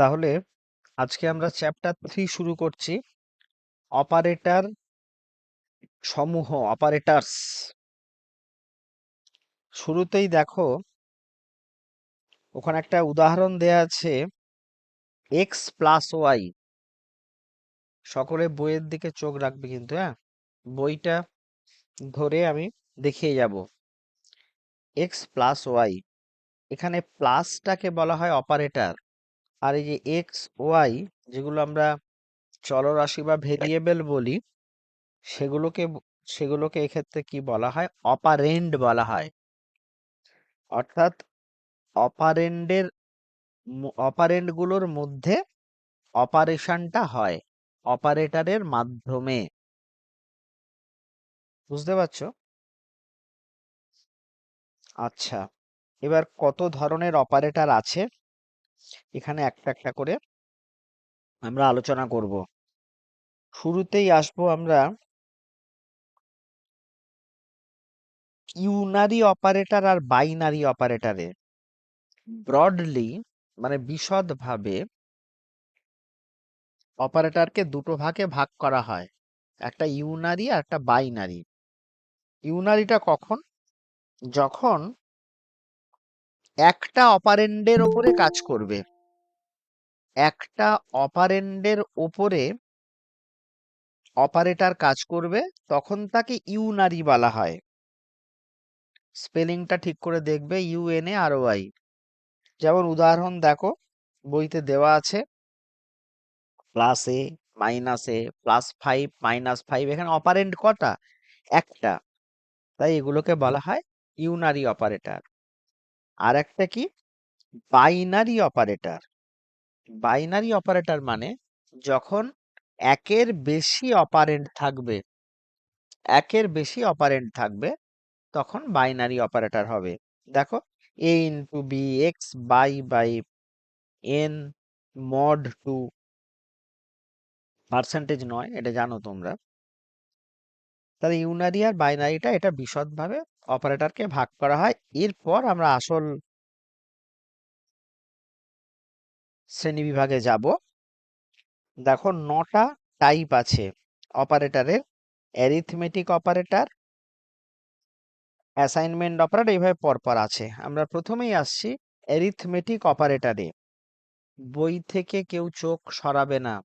তাহলে আজকে আমরা চ্যাপ্টার 3 শুরু করছি। অপারেটর সমূহ, অপারেটরস। শুরুতেই দেখো ওখানে একটা উদাহরণ দেয়া আছে, এক্স প্লাস ওয়াই। সকলে বইয়ের দিকে চোখ রাখবে কিন্তু, হ্যাঁ, বইটা ধরে আমি দেখিয়ে যাব। এক্স প্লাস ওয়াই, এখানে প্লাসটাকে বলা হয় অপারেটর, আর এই যে এক্স ওয়াই, যেগুলো আমরা চলরাশি বা ভেরিয়েবল বলি, সেগুলোকে সেগুলোকে এক্ষেত্রে কি বলা হয়? অপারেন্ড বলা হয়। অর্থাৎ অপারেন্ডের অপারেন্ডগুলোর মধ্যে অপারেশনটা হয় অপারেটরের মাধ্যমে। বুঝতে পারছো? আচ্ছা, এবার কত ধরনের অপারেটর আছে এখানে একটা একটা করে আমরা আলোচনা করব। শুরুতেই আসবো আমরা ইউনারি অপারেটর আর বাইনারি অপারেটরে। ব্রডলি, মানে বিশদভাবে, অপারেটরকে দুটো ভাগে ভাগ করা হয়, একটা ইউনারি আর একটা বাইনারি। ইউনারিটা কখন? যখন একটা অপারেন্ডের ওপরে কাজ করবে, একটা অপারেন্ডের ওপরে অপারেটর কাজ করবে, তখন তাকে ইউনারি বলা হয়। স্পেলিংটা ঠিক করে দেখবে, UNARY। যেমন উদাহরণ দেখো, বইতে দেওয়া আছে +a, -a, +5, -5। এখানে অপারেন্ড কটা? একটা। তাই এগুলোকে বলা হয় ইউনারি অপারেটর। আর একটা কি? Binary operator. বাইনারি অপারেটর মানে যখন একের বেশি অপারেন্ড থাকবে, একের বেশি অপারেন্ড থাকবে, তখন বাইনারি অপারেটর হবে। দেখো, a into B, X by N, mod 2, percentage নয়, এটা জানো তোমরা। তাহলে ইউনারি আর বাইনারিটা, এটা বিশদভাবে অপারেটরকে ভাগ করা হয়। এরপর আমরা আসল শ্রেণী বিভাগে যাব। দেখো 9টা টাইপ আছে অপারেটরের। অ্যারিথমেটিক অপারেটর, অ্যাসাইনমেন্ট অপারেটর, এইভাবে পরপর আছে। আমরা প্রথমেই আসছি অ্যারিথমেটিক অপারেটরে। বই থেকে কেউ চোখ সরাবে না।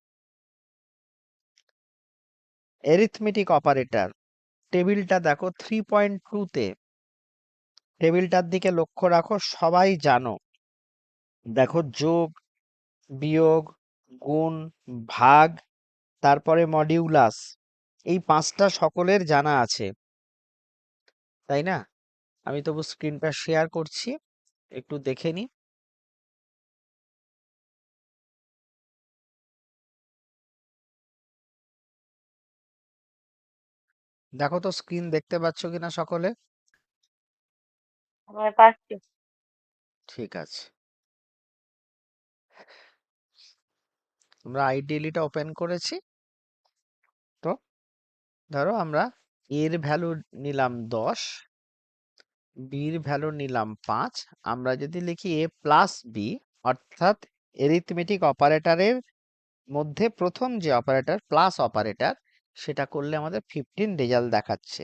অ্যারিথমেটিক অপারেটর, টেবিলটা দেখো 3.2-তে। টেবিলটার দিকে লক্ষ্য রাখো, সবাই জানো। দেখো, যোগ, বিয়োগ, গুণ, ভাগ, তারপরে মডিউলাস, এই 5টা সকলের জানা আছে, তাই না? আমি তবু স্ক্রিনটা শেয়ার করছি, একটু দেখে নি। দেখো তো স্ক্রিন দেখতে পাচ্ছ কিনা সকলে? আমরা পাচ্ছি। ঠিক আছে, আমরা আইডিয়ালিটা ওপেন করেছি। তো ধরো আমরা এর ভ্যালু নিলাম 10, বির ভ্যালু নিলাম 5। আমরা যদি লিখি a প্লাস বি, অর্থাৎ এরিথমেটিক অপারেটরের মধ্যে প্রথম যে অপারেটর প্লাস অপারেটর, সেটা করলে আমাদের 15 রেজাল্ট দেখাচ্ছে।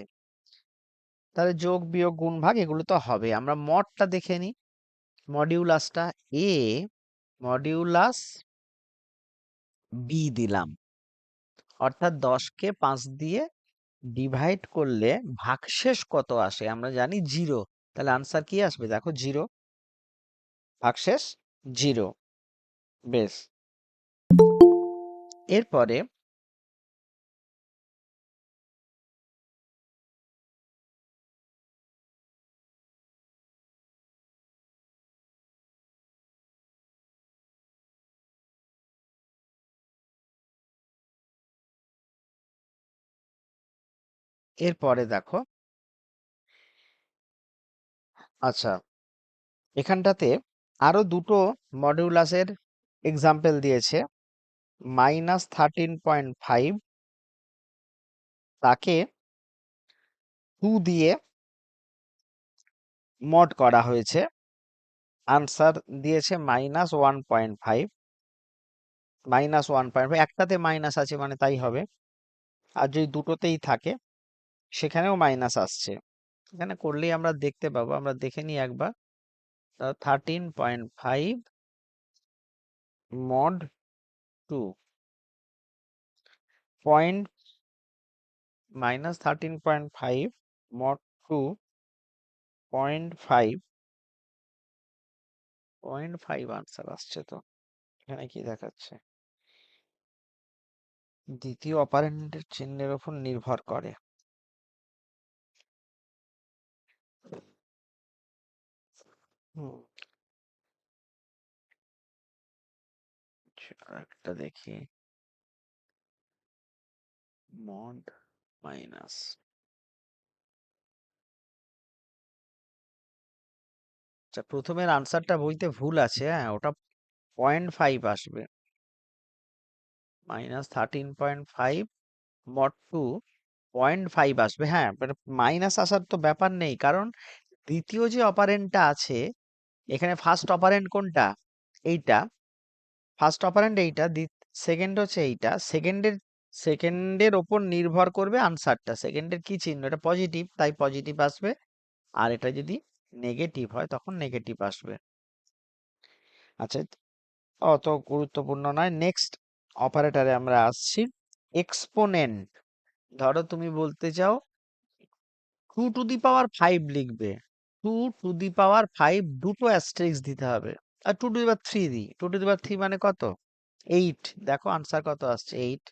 তাহলে যোগ বিয়োগ গুণ ভাগ এগুলো তো হবে। আমরা মডটা দেখে নিই, মডিউলাসটা। এ মডিউলাস বি দিলাম, অর্থাৎ 10কে 5 দিয়ে ডিভাইড করলে ভাগশেষ কত আসে? আমরা জানি 0। তাহলে আনসার কি আসবে? দেখো 0, ভাগশেষ 0। বেশ, এরপরে দেখো, আচ্ছা, এখানটাতে আরো দুটো মডিউলাসের এক্সাম্পল দিয়েছে। -13.5, তাকে 2 দিয়ে মড করা হয়েছে, আনসার দিয়েছে -1.5। -1.5, একটাতে মাইনাস আছে মানে তাই হবে। আর যদি দুটোতেই থাকে সেখানেও মাইনাস আসছে। এখানে করলেই আমরা দেখতে পাবো, আমরা দেখে নিই একবার। 13.5 mod 2 পয়েন্ট -13.5 mod 2 0.5 0.5 আনসার আসছে। তো এখানে কি দেখাচ্ছে? দ্বিতীয় অপারেন্ডের চিহ্নের উপর নির্ভর করে। হুম, একটা দেখি। মড মাইনাস, আচ্ছা প্রথমের আনসারটা বইতে ভুল আছে, হ্যাঁ ওটা 0.5 আসবে। -13.5 মড 2 0.5 আসবে। হ্যাঁ, মাইনাস আসার তো ব্যাপার নেই, কারণ দ্বিতীয় যে অপারেন্ডটা আছে এখানে ফার্স্ট অপারেন্ড কোনটা? এইটা। ফার্স্ট অপারেন্ড এইটা, সেকেন্ড হচ্ছে এইটা। সেকেন্ডের ওপর নির্ভর করবে আনসারটা। সেকেন্ডের কি চিহ্ন? এটা পজিটিভ, তাই পজিটিভ আসবে। আর এটা যদি নেগেটিভ হয় তখন নেগেটিভ আসবে। আচ্ছা, অত গুরুত্বপূর্ণ নয়। নেক্সট অপারেটরে আমরা আসছি। এক্সপোনেন্ট। ধরো তুমি বলতে চাও 2 টু দি পাওয়ার 5 লিখবে। 2 টু দি পাওয়ার 5 দুটো অ্যাস্টেরিস্ক দিতে হবে। আর 2 টু দি পাওয়ার 3 দিই। 2 টু দি পাওয়ার 3 মানে কত? 8। দেখো আনসার কত আসছে? 8।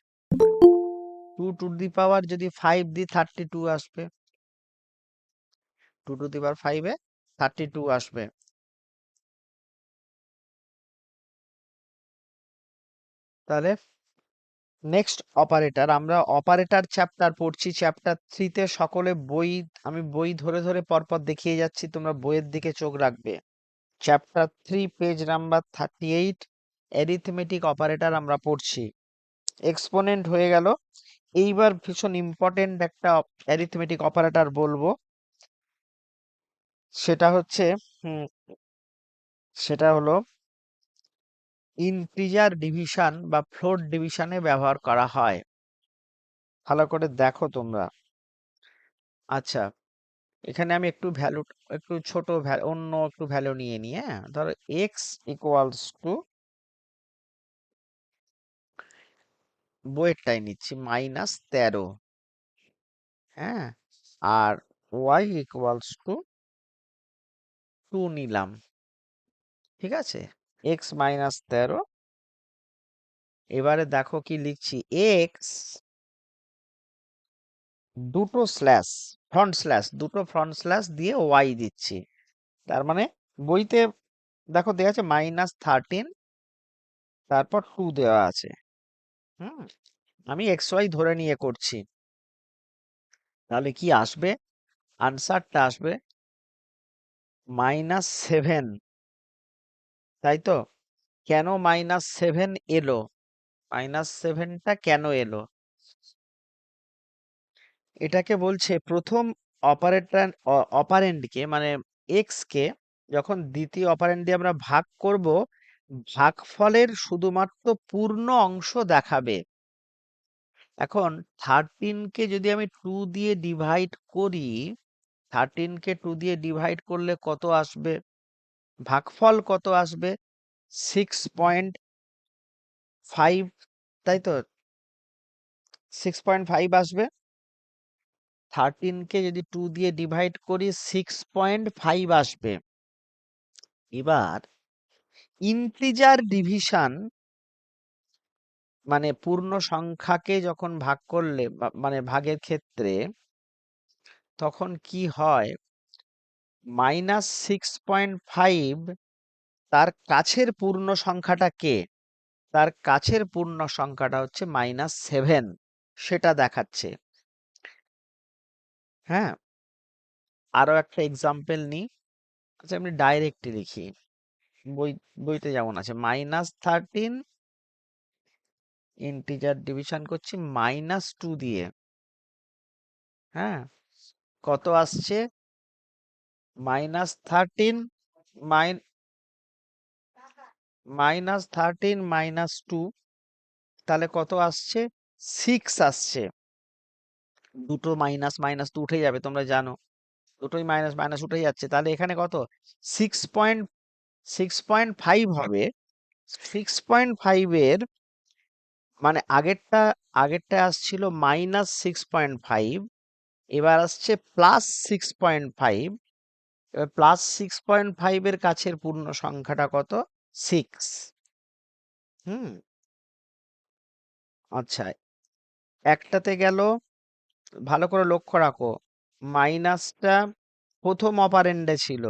2 টু দি পাওয়ার যদি 5 দিই 32 আসবে। 2 টু দি পাওয়ার 5 এ 32 আসবে। তাহলে নেক্সট অপারেটর, আমরা অপারেটর চ্যাপ্টার পড়ছি। চ্যাপ্টার 3 তে সকলে বই, আমি বই ধরে ধরে পরপর দেখিয়ে যাচ্ছি, তোমরা বইয়ের দিকে চোখ রাখবে। Chapter 3 page number 38, arithmetic operator আমরা পড়ছি। এক্সপোনেন্ট হয়ে গেল। এইবার ভীষণ ইম্পর্টেন্ট একটা অ্যারিথমেটিক অপারেটর বলবো, সেটা হচ্ছে হুম, সেটা হলো ইন্টিজার ডিভিশন বা ফ্লোট ডিভিশনে ব্যবহার করা হয়। ভালো করে দেখো তোমরা। আচ্ছা, এখানে আমি একটু ভ্যালু, একটু ছোট অন্য একটু ভ্যালু নিয়ে নিই। হ্যাঁ, ধরো এক্স ইকুয়ালস টু, বইয়েরটাই নিচ্ছি, -13। হ্যাঁ, আর ওয়াই ইকুয়ালস টু 2 নিলাম। ঠিক আছে, এক্স -13। এবারে দেখো কি লিখছি, এক্স দুটো স্ল্যাশ, দুটো ফ্রন্ট স্ল্যাশ দিয়ে ওয়াই দিচ্ছি। তার মানে বইতে দেখো দেওয়া আছে -13, তারপর 2 দেওয়া আছে। হুম, আমি এক্স ওয়াই ধরে নিয়ে করছি। তাহলে কি আসবে? আনসারটা আসবে -7। তাই তো? কেন -7 এলো? -7টা কেন এলো? এটাকে বলছে প্রথম অপারেন্ডকে মানে এক্স কে যখন দ্বিতীয় অপারেন্ড দিয়ে আমরা ভাগ করব, ভাগফলের শুধুমাত্র পূর্ণ অংশ দেখাবে। এখন 13 কে যদি আমি 2 দিয়ে ডিভাইড করি, 13 কে 2 দিয়ে ডিভাইড করলে কত আসবে? ভাগফল কত আসবে? 6.5, তাই তো? 6.5 আসবে। 13 কে যদি 2 দিয়ে ডিভাইড করি 6.5 আসবে। এবার ইন্টিজার ডিভিশন মানে পূর্ণ সংখ্যাকে যখন ভাগ করলে মানে ভাগের ক্ষেত্রে তখন কি হয়? -6.5 তার কাছের পূর্ণ সংখ্যাটা কে? তার কাছের পূর্ণ সংখ্যাটা হচ্ছে -7, সেটা দেখাচ্ছে। হ্যাঁ, আরো একটা এক্সাম্পল নিই। আচ্ছা, আমি ডাইরেক্ট লিখি। বই, বইতে যেমন আছে -13, ইন্টিজার ডিভিশন করছি -2 দিয়ে। হ্যাঁ, কত আসছে? -13 -2 তাহলে কত আসছে? 6 আসছে। দুটো মাইনাস মাইনাস তো উঠে যাবে, তোমরা জানো দুটোই মাইনাস মাইনাস উঠে যাচ্ছে। তাহলে এখানে কত? 6.5 হবে। 6.5 এর মানে আগেরটা আসছিল -6.5, এবার আসছে +6.5। এবার +6.5 এর কাছের পূর্ণ সংখ্যাটা কত? 6। হুম, আচ্ছা, একটাতে গেল। ভালো করে লক্ষ্য রাখো, মাইনাসটা প্রথম অপারেন্ডে ছিল,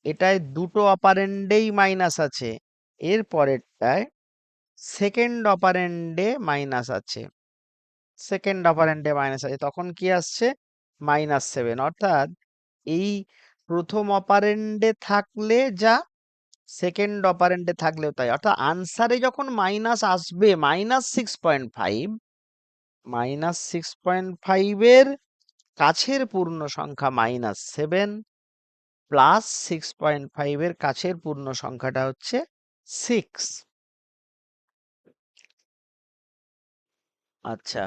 এটায় দুটো অপারেন্ডেই মাইনাস আছে। এর পরেরটায় সেকেন্ড অপারেন্ডে মাইনাস আছে, তখন কি আসছে? -7। অর্থাৎ এই প্রথম অপারেন্ডে থাকলে যা, সেকেন্ড অপারেন্ডে থাকলেও তাই। অর্থাৎ আনসারে যখন মাইনাস আসবে -6.5, -6.5 এর কাছের পূর্ণ সংখ্যা -7, +6.5 এর কাছের পূর্ণ সংখ্যাটা হচ্ছে 6। আচ্ছা,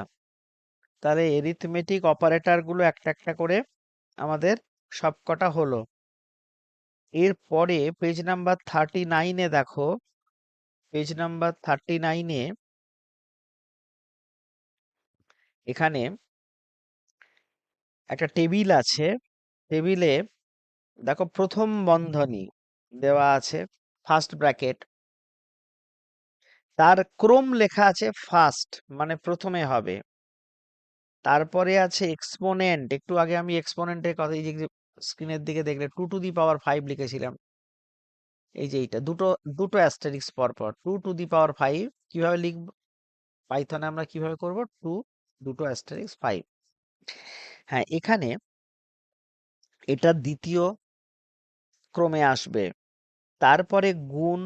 তাহলে এরিথমেটিক অপারেটর গুলো একটা একটা করে আমাদের সবকটা হলো। এরপরে পেজ নাম্বার 39-এ দেখো, পেজ নাম্বার 39-এ এখানে একটা টেবিল আছে। টেবিলে দেখো প্রথম বন্ধনী দেওয়া আছে, ফার্স্ট ব্র্যাকেট, তার ক্রম লেখা আছে ফার্স্ট, মানে প্রথমে হবে। তারপরে আছে এক্সপোনেন্ট। একটু আগে আমি এক্সপোনেন্টের কথা, এই যে স্ক্রিনের দিকে দেখলে 2^5 লিখেছিলাম, এই যে এইটা দুটো দুটো অ্যাস্টেরিক্স পর পর, 2^5 কিভাবে লিখব? পাইথনে আমরা কিভাবে করব? দুটো অ্যাস্টেরিক্স 5। হ্যাঁ, এখানে এটা দ্বিতীয় ক্রমে আসবে। তারপরে গুণ,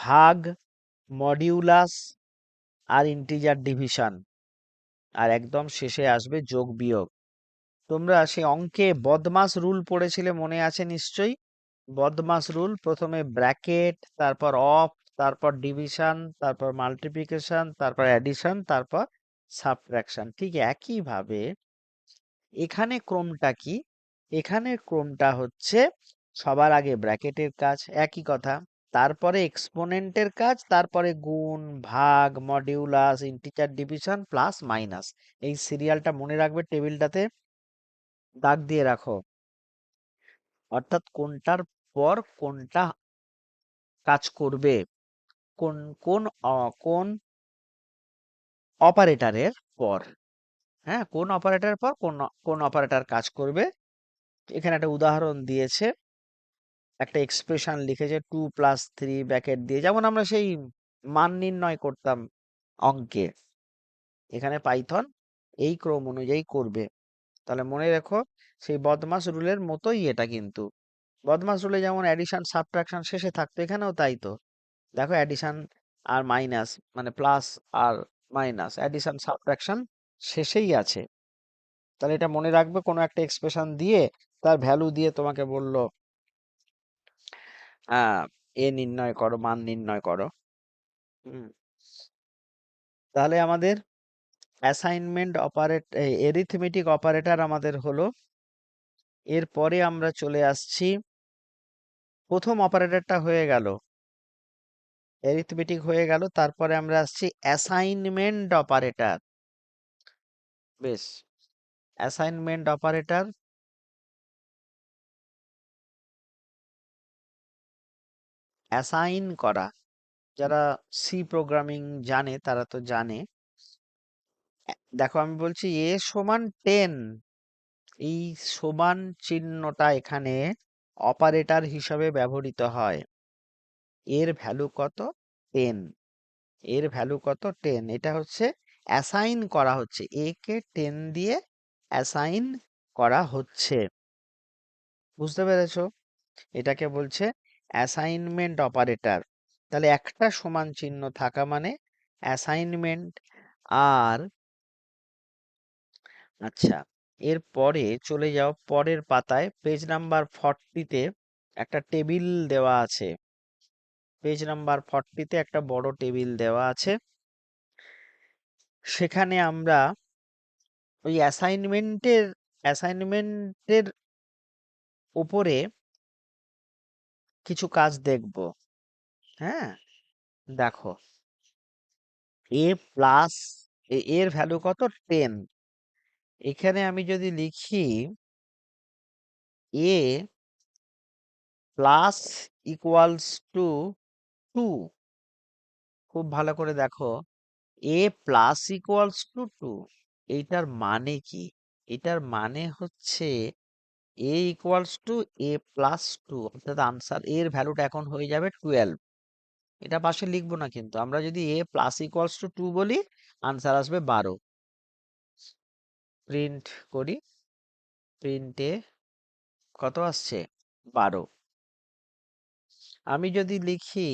ভাগ, মডিউলাস আর ইন্টিজার ডিভিশন, আর একদম শেষে আসবে যোগ বিয়োগ। তোমরা সে অঙ্কে বদমাস রুল পড়েছিলে, মনে আছে নিশ্চয়ই? বদমাস রুল, প্রথমে ব্র্যাকেট, তারপর অফ, তারপর ডিভিশন, তারপর মাল্টিপ্লিকেশন, তারপর অ্যাডিশন, তারপর সাবট্রাকশন। ঠিক একইভাবে এখানে ক্রমটা কি? এখানে ক্রমটা হচ্ছে সবার আগে ব্র্যাকেটের কাজ, একই কথা, তারপরে এক্সপোনেন্টের কাজ, তারপরে গুণ, ভাগ, modulus, integer division, plus minus. এই সিরিয়ালটা মনে রাখবে, টেবিলটাতে দাগ দিয়ে রাখো। অর্থাৎ কোনটার পর কোনটা কাজ করবে, কোন কোন কোন অপারেটরের পর। হ্যাঁ, কোন অপারেটরের পর কোন অপারেটর কাজ করবে। এখানে একটা উদাহরণ দিয়েছে, একটা এক্সপ্রেশন লিখেছে 2+3 ব্র্যাকেট দিয়ে, যেমন আমরা সেই মান নির্ণয় করতাম অঙ্কে। এখানে পাইথন এই ক্রম অনুযায়ী করবে। তাহলে মনে রেখো, সেই বদমাস রুলের মতোই এটা কিন্তু। বদমাস রুলে যেমন অ্যাডিশন সাবট্রাকশন শেষে থাকতো, এখানেও তাই তো। দেখো, অ্যাডিশন আর মাইনাস, মানে প্লাস আর মাইনাস, অ্যাডিশন সাবট্রাকশন শেষেই আছে। তাহলে এটা মনে রাখবে, কোনো একটা এক্সপ্রেশন দিয়ে তার ভ্যালু দিয়ে তোমাকে বললো এ নির্ণয় করো, মান নির্ণয় করো। হুম, তাহলে আমাদের অ্যাসাইনমেন্ট অপারেট, এরিথমেটিক অপারেটর আমাদের হলো। এরপরে আমরা চলে আসছি, প্রথম অপারেটরটা হয়ে গেল, এরিথমেটিক হয়ে গেল। তারপরে আমরা আসছি অ্যাসাইনমেন্ট অপারেটর। বেশ, অ্যাসাইনমেন্ট অপারেটর, অ্যাসাইন করা। যারা সি প্রোগ্রামিং জানে তারা তো জানে। দেখো, আমি বলছি A=10, এই সমান চিহ্নটা এখানে অপারেটর হিসাবে ব্যবহৃত হয়। এর ভ্যালু কত? 10। এর ভ্যালু কত? 10। এটা হচ্ছে অ্যাসাইন করা হচ্ছে, এ কে 10 দিয়ে অ্যাসাইন করা হচ্ছে। বুঝতে পেরেছো? এটাকে বলছে অ্যাসাইনমেন্ট অপারেটর। তাহলে একটা সমান চিহ্ন থাকা মানে অ্যাসাইনমেন্ট। আর আচ্ছা, এরপরে চলে যাও পরের পাতায়, পেজ নাম্বার 40-তে একটা টেবিল দেওয়া আছে। পেজ নাম্বার 40-তে একটা বড় টেবিল দেওয়া আছে। সেখানে আমরা ওই অ্যাসাইনমেন্টের উপরে কিছু কাজ দেখব। হ্যাঁ, দেখো, এ প্লাস এর ভ্যালু কত, 10। এখানে আমি যদি লিখি এ প্লাস ইকুয়ালস টু 2, খুব ভালো করে দেখো, এ প্লাস ইকুয়ালস টু 2, এইটার মানে কি? এটার মানে হচ্ছে এ ইকুয়ালস টু এ প্লাস 2, অর্থাৎ আনসার এর ভ্যালুটা এখন হয়ে যাবে 12। এটা পাশে লিখবো না, কিন্তু আমরা যদি এ প্লাস ইকুয়ালস টু 2 বলি, আনসার আসবে 12। প্রিন্ট করি, প্রিন্টে কত আসছে, 12। আমি যদি লিখি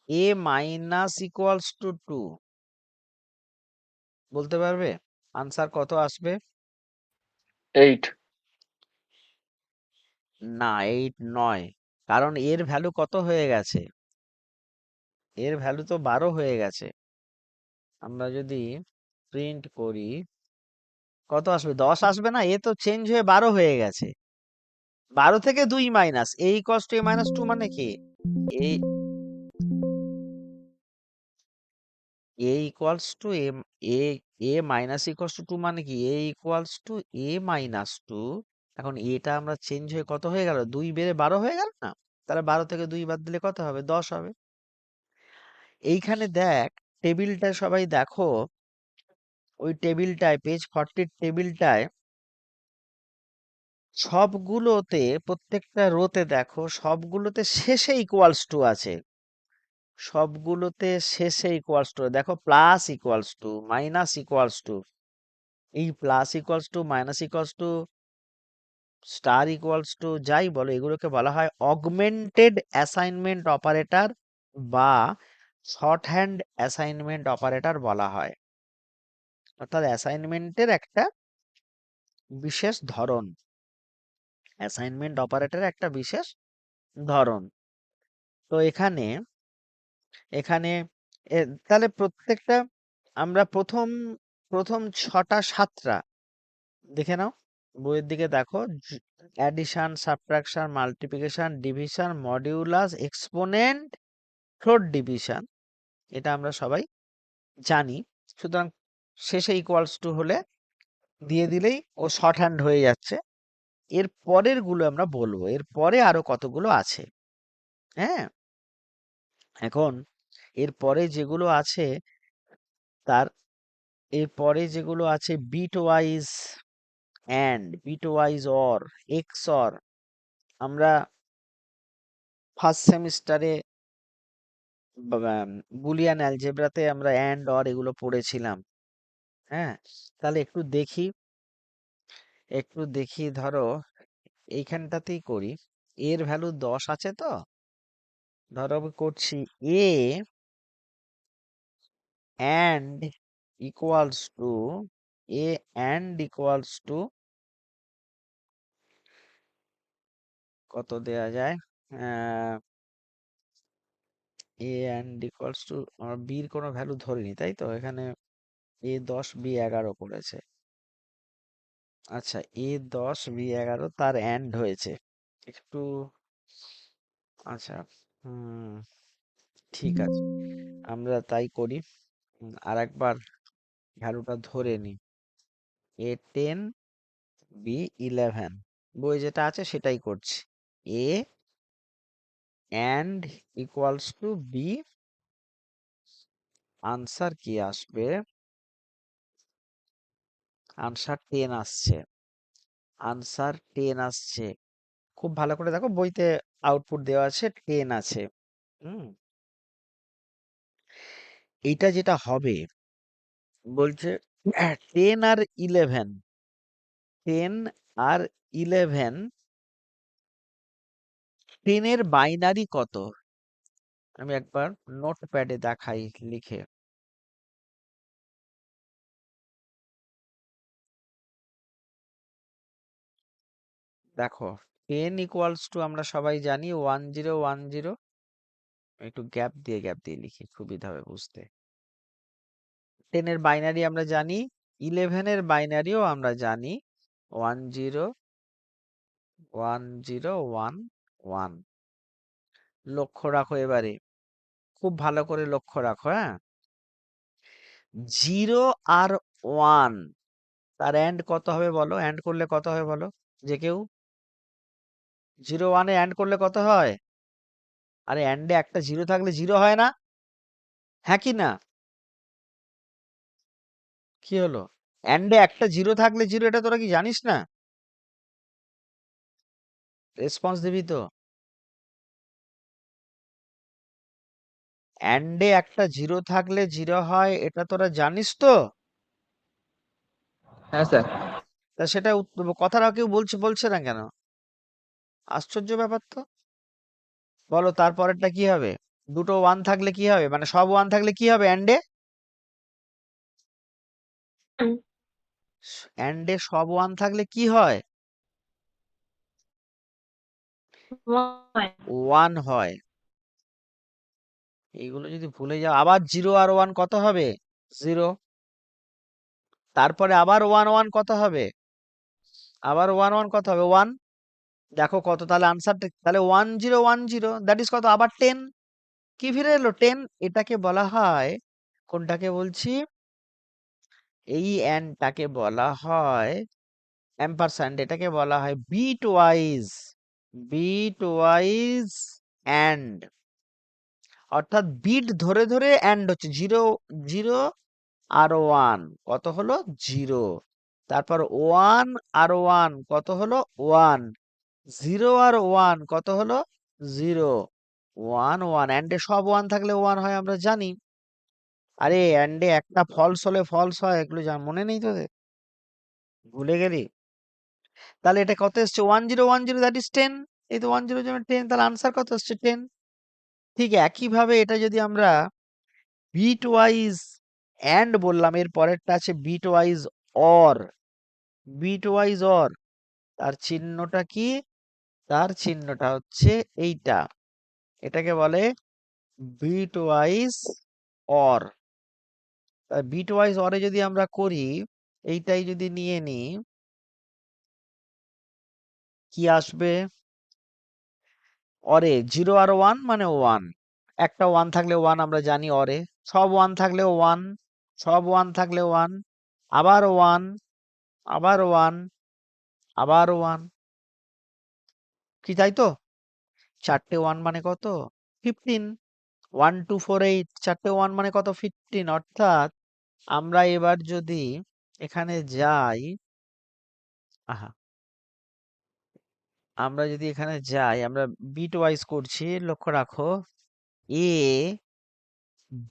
এ মাইনাস ইকুয়ালস টু 2, বলতে পারবে আনসার কত আসবে? 8। না, 8 নয়, কারণ এর ভ্যালু কত হয়ে গেছে, এর ভ্যালু তো 12 হয়ে গেছে। আমরা যদি প্রিন্ট করি, কত আসবে, 10 আসবে না, এ তো চেঞ্জ হয়ে 12 হয়ে গেছে। 12 থেকে 2 minus A equals to A minus 2 মানে কি, এই A equals to A A minus equals to 2 মানে কি, A equals to A minus 2। এখন এটা আমরা চেঞ্জ হয়ে কত হয়ে গেল, 2 বেড়ে 12 হয়ে গেল না? তাহলে 12 থেকে 2 বাদ দিলে কত হবে, 10 হবে। এইখানে দেখ, টেবিলটায় সবাই দেখো, ওই টেবিলটায় পেজ 40 টেবিলটায় সবগুলোতে, প্রত্যেকটা রোতে দেখো, সবগুলোতে শেষে ইকুয়ালস টু আছে, সবগুলোতে শেষে ইকুয়ালস টু, দেখো plus equals to, minus equals to, এই plus equals to, minus equals to, star equals to, যাই বলো, এগুলোকে বলা হয় অগমেন্টেড অ্যাসাইনমেন্ট অপারেটর বা শর্ট হ্যান্ড অ্যাসাইনমেন্ট অপারেটর বলা হয়, অর্থাৎ অ্যাসাইনমেন্টের একটা বিশেষ ধরন, অ্যাসাইনমেন্ট অপারেটরের একটা বিশেষ ধরন। তো এখানে এখানে তাহলে প্রত্যেকটা, আমরা প্রথম প্রথম 6টা 7টা দেখে নাও, বইয়ের দিকে দেখো, addition, subtraction, multiplication, division, modulus, exponent, float division, এটা আমরা সবাই জানি। সুতরাং শেষে ইকুয়ালস টু হলে দিয়ে দিলেই ও শর্ট হ্যান্ড হয়ে যাচ্ছে। এর পরের গুলো আমরা বলবো, এর পরে আরো কতগুলো আছে। হ্যাঁ, এখন এর পরে যেগুলো আছে, তার এরপরে যেগুলো আছে, bitwise and, bitwise or, XOR, আমরা ফার্স্ট সেমিস্টারে বুলিয়ান অ্যালজেব্রাতে আমরা অ্যান্ড অর এগুলো পড়েছিলাম। হ্যাঁ, তাহলে একটু দেখি, ধরো এইখানটাতেই করি, এর ভ্যালু 10 আছে, তো ধরো আমি করছি A and equals to, A and equals to কত দেয়া যায়, এ অ্যান্ড ইকুয়ালস টু, আমরা বির কোনো ভ্যালু ধরিনি, তাই তো, এখানে এ 10 বি 11 করেছে। আচ্ছা, এ 10 বি 11 তার অ্যান্ড হয়েছে, একটু, আচ্ছা, হুম, ঠিক আছে, আমরা তাই করি। আর একবার ভ্যালুটা ধরে নিই, এ 10 বি 11, বই যেটা আছে সেটাই করছি। A and equals to B, answer কি আসবে, আনসার 10 আসছে, আনসার 10 আসছে। খুব ভালো করে দেখো, বইতে আউটপুট দেওয়া আছে, 10 আছে। হুম, এইটা যেটা হবে, বলছে 10 আর 11, 10 আর 11, 10 এর বাইনারি কত, আমি একবার নোটপ্যাডে দেখাই লিখে। দেখো, 10 ইকুয়ালস টু আমরা সবাই জানি 1010, একটু গ্যাপ দিয়ে লিখি, সুবিধা হবে বুঝতে। 10 এর বাইনারি আমরা জানি, 11 এর বাইনারিও আমরা জানি, 10101111। লক্ষ্য রাখো এবারে, খুব ভালো করে লক্ষ্য রাখো, হ্যাঁ। 0 আর 1 তার এন্ড কত হবে বলো? এন্ড করলে কত হবে বলো? যে কেউ 0 1 এ এন্ড করলে কত হয়? আরে এন্ডে একটা 0 থাকলে 0 হয় না? হ্যাঁ কি না? কি হলো? এন্ডে একটা 0 থাকলে 0, এটা তোরা কি জানিস না? রেসপন্স দিবি তো? এন্ডে একটা 0 থাকলে 0 হয়, এটা তোরা জানিস তো? হ্যাঁ স্যার। তা সেটা কথাটা কেউ বলছে না কেন? আশ্চর্য ব্যাপার তো। বলো তারপরেরটা কি হবে? দুটো 1 থাকলে কি হবে? মানে সব 1 থাকলে কি হবে এন্ডে? এন্ডে সব 1 থাকলে কি হয়? 1 হয়। এইগুলো যদি ভুলে যাও, আবার 0 আর 1 কত হবে? 0। তারপরে আবার 1 1 কত হবে? আবার 1 1 কত হবে? 1। দেখো কত তাহলে আনসারটা, তাহলে 1 0 1 0, দ্যাট ইজ কত? আবার 10। কি ফিরে এলো? 10। এটাকে বলা হয়, কোনটাকে বলছি? এই এন্ডটাকে বলা হয় এম্পারস্যান্ড। এটাকে বলা হয় bitwise, bitwise and. অর্থাৎ বিট ধরে ধরে এন্ড হচ্ছে। 0 0 আর 1 কত হলো? 0। তারপর 1 আর 1 কত হলো? 1। 0 আর 1 কত হলো? 0। 1 1 এন্ডে সব 1 থাকলে 1 হয়, আমরা জানি। আরে এন্ডে একটা ফলস হলে ফলস হয়, এগুলো মনে নেই তোদের? ভুলে গেলি? তাহলে এটা কত এসছে? 1 0 1 0, দ্যাট ইজ 10। এই তো 1 0 0 10, তাহলে আনসার কত আসছে? 10। ঠিক একইভাবে এটা যদি আমরা বিট ওয়াইজ এন্ড বললাম, এর পরেরটা আছে bitwise or. Bitwise or, তার চিহ্নটা কি? তার চিহ্নটা হচ্ছে এইটা। এটাকে বলে bitwise or. Bitwise অরে যদি আমরা করি, এইটাই যদি নিয়ে নিই, কি আসবে? অরে 0 আর 1 মানে 1। একটা 1 থাকলে 1 আমরা জানি অরে। সব 1 থাকলেও 1, সব 1 থাকলেও 1, আবার 1, আবার 1, আবার 1। কি তাই তো? চারটে 1 মানে কত? 15। 1 2 4 8, চারটে 1 মানে কত? 15। অর্থাৎ আমরা এবার যদি এখানে যাই, আহা, আমরা যদি এখানে যাই, আমরা বিট ওয়াইজ করছি, লক্ষ্য রাখো। A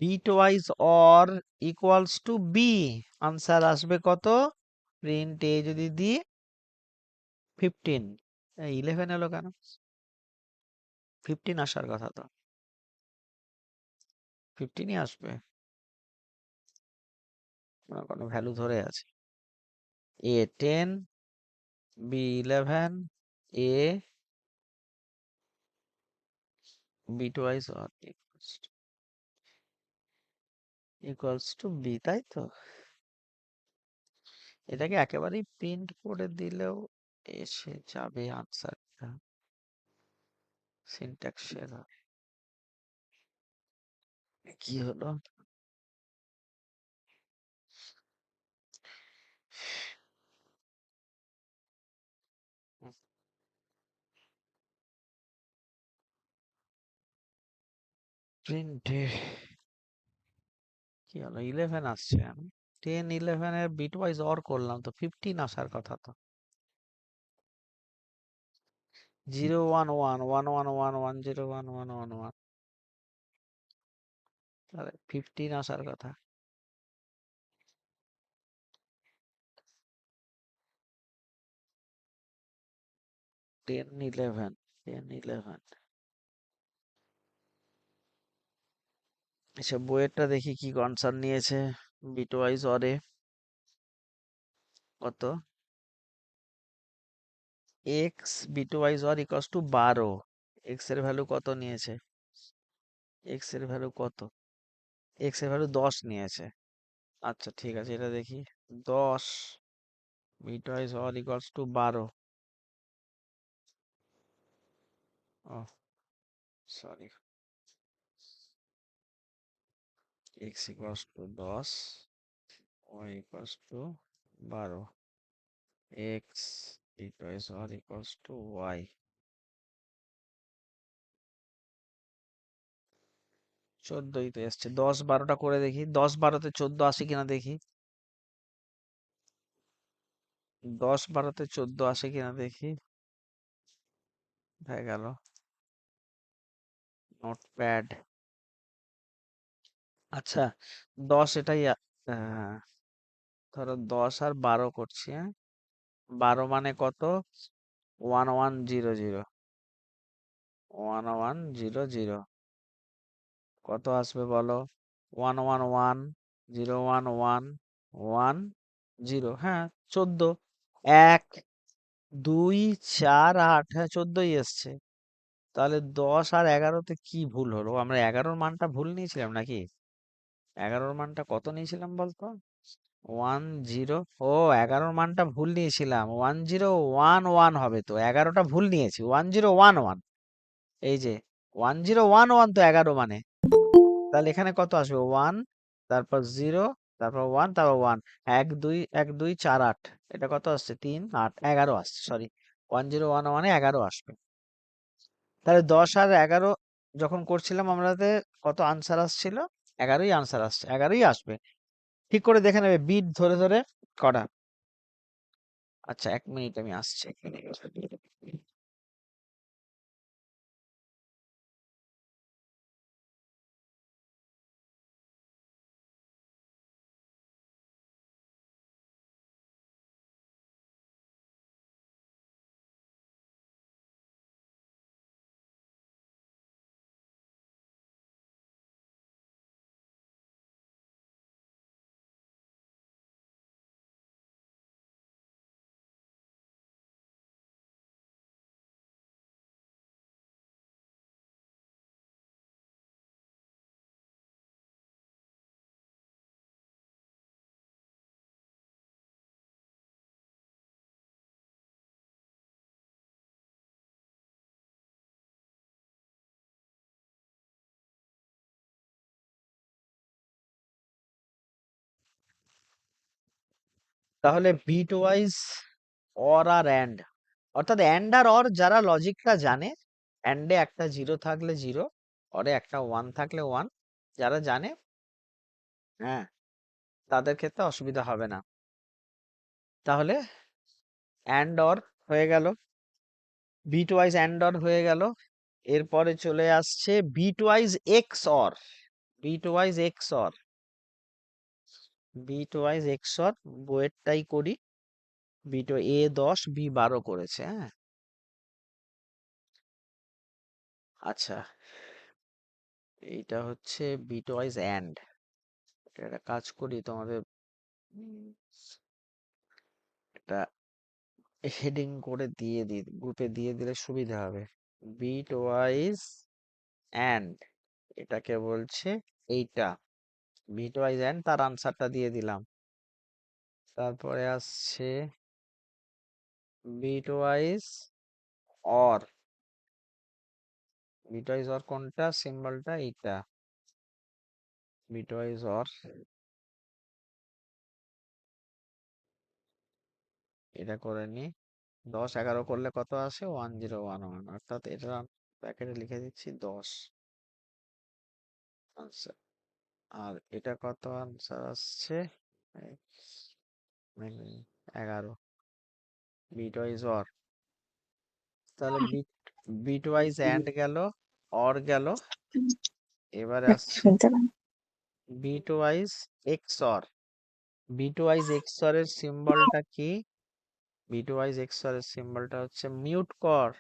bitwise or equals to B, answer আসবে কত? প্রিন্ট এ যদি দিই 15, 11 এলো কেন? 15 আসার কথা তো, 15ই আসবে। কোনো ভ্যালু ধরে আছে। A 10, B 11, A bitwise or equals to B, তাই তো? এটাকে একেবারেই প্রিন্ট করে দিলেও এসে যাবে আনসারটা। Syntax error. কি হলো? প্রিন্টে কি হলো? 11 আসছে কেন? 10 11 এর বিট ওয়াইজ অর করলাম তো 15 আসার কথা তো। 0 1 1 1 1 1 1 0 1 1 1 1, তাহলে 15 আসার কথা। 10 11 10 11। আচ্ছা বইয়েরটা দেখি কি কনসার্ন নিয়েছে বিট ওয়াইজ অরে। কত? X bit wise or equals to 12। X এর ভ্যালু কত নিয়েছে? এক্স এর ভ্যালু কত? এক্স এর ভ্যালু 10 নিয়েছে। আচ্ছা ঠিক আছে, এটা দেখি। 10 bitwise or equals to 12। Oh sorry, X equals to 10, Y equals to 12, X bitwise or equals to Y. 14ই তো এসছে। 10 12টা করে দেখি, 10 12তে 14 আসে কিনা দেখি। 10 12তে 14 আসে কিনা দেখি। হয়ে গেল। নোটপ্যাড। আচ্ছা, 10 এটাই হ্যাঁ, ধরো 10 আর 12 করছি, হ্যাঁ। 12 মানে কত? 1100, 1100 কত আসবে বলো? 111, 011, 10, হ্যাঁ 14। 1 2 4 8, হ্যাঁ 14ই এসছে। তাহলে 10 আর 11তে কি ভুল হলো? আমরা 11-র মানটা ভুল নিয়েছিলাম নাকি? 11-র মানটা কত নিয়েছিলাম বলতো? 10। ও, 11-র মানটা ভুল নিয়েছিলাম, 1011 হবে তো। 11টা ভুল নিয়েছি, 1011। এই যে 1011 তো 11 মানে। তাহলে এখানে কত আসবে? 1, তারপর 0, তারপর 1, তারপর 1। 1 2 4 8, এটা কত আসছে? 3 8 11 আসছে, সরি। 1011 মানে 11 আসবে। তাহলে 10 আর 11 যখন করছিলাম আমরাতে, কত আনসার আসছিল? 11ই আনসার আসছে, 11ই আসবে। ঠিক করে দেখে নেবে বিট ধরে ধরে করা। আচ্ছা 1 মিনিট, আমি আসছি 1 মিনিট। তাহলে বিট ওয়াইজ অর আর অ্যান্ড, অর্থাৎ অ্যান্ড আর অর যারা লজিকটা জানে, অ্যান্ডে একটা 0 থাকলে 0, অরে একটা 1 থাকলে 1, যারা জানে, হ্যাঁ, তাদের ক্ষেত্রে অসুবিধা হবে না। তাহলে অ্যান্ড অর হয়ে গেল, বিট ওয়াইজ অ্যান্ড অর হয়ে গেল। এরপরে চলে আসছে bitwise XOR. Bitwise XOR, bitwise XOR বইয়েরটাই করি। বিট এ 10 বি 12 করেছে, হ্যাঁ। আচ্ছা, এইটা হচ্ছে বিট ওয়াইজ অ্যান্ড। একটা কাজ করি, তোমাদের একটা হেডিং করে দিয়ে দিই, গ্রুপে দিয়ে দিলে সুবিধা হবে। বিট ওয়াইজ অ্যান্ড, এটাকে বলছে এইটা বিট ওয়াইজ অ্যান্ড, তার আনসারটা দিয়ে দিলাম। তারপরে আসছে bitwise or. Bitwise or কোনটা? সিম্বলটা এইটা, বিট ওয়াইজ অর। এটা করে নি। 10 11 করলে কত আসে? 1011, অর্থাৎ এটা প্যাকেটে লিখে দিচ্ছি 10 আনসার। আর এটা কত আনসার আসছে? 11 বিট ওয়াইজ অর। তাহলে বিট ওয়াইজ অ্যান্ড গেল, অর গেল। এবারে আসছে শুনতে পান? Bitwise XOR. Bitwise XOR এর সিম্বলটা কি? বিট ওয়াইজ এক্স অর এর সিম্বলটা হচ্ছে মিউট কর।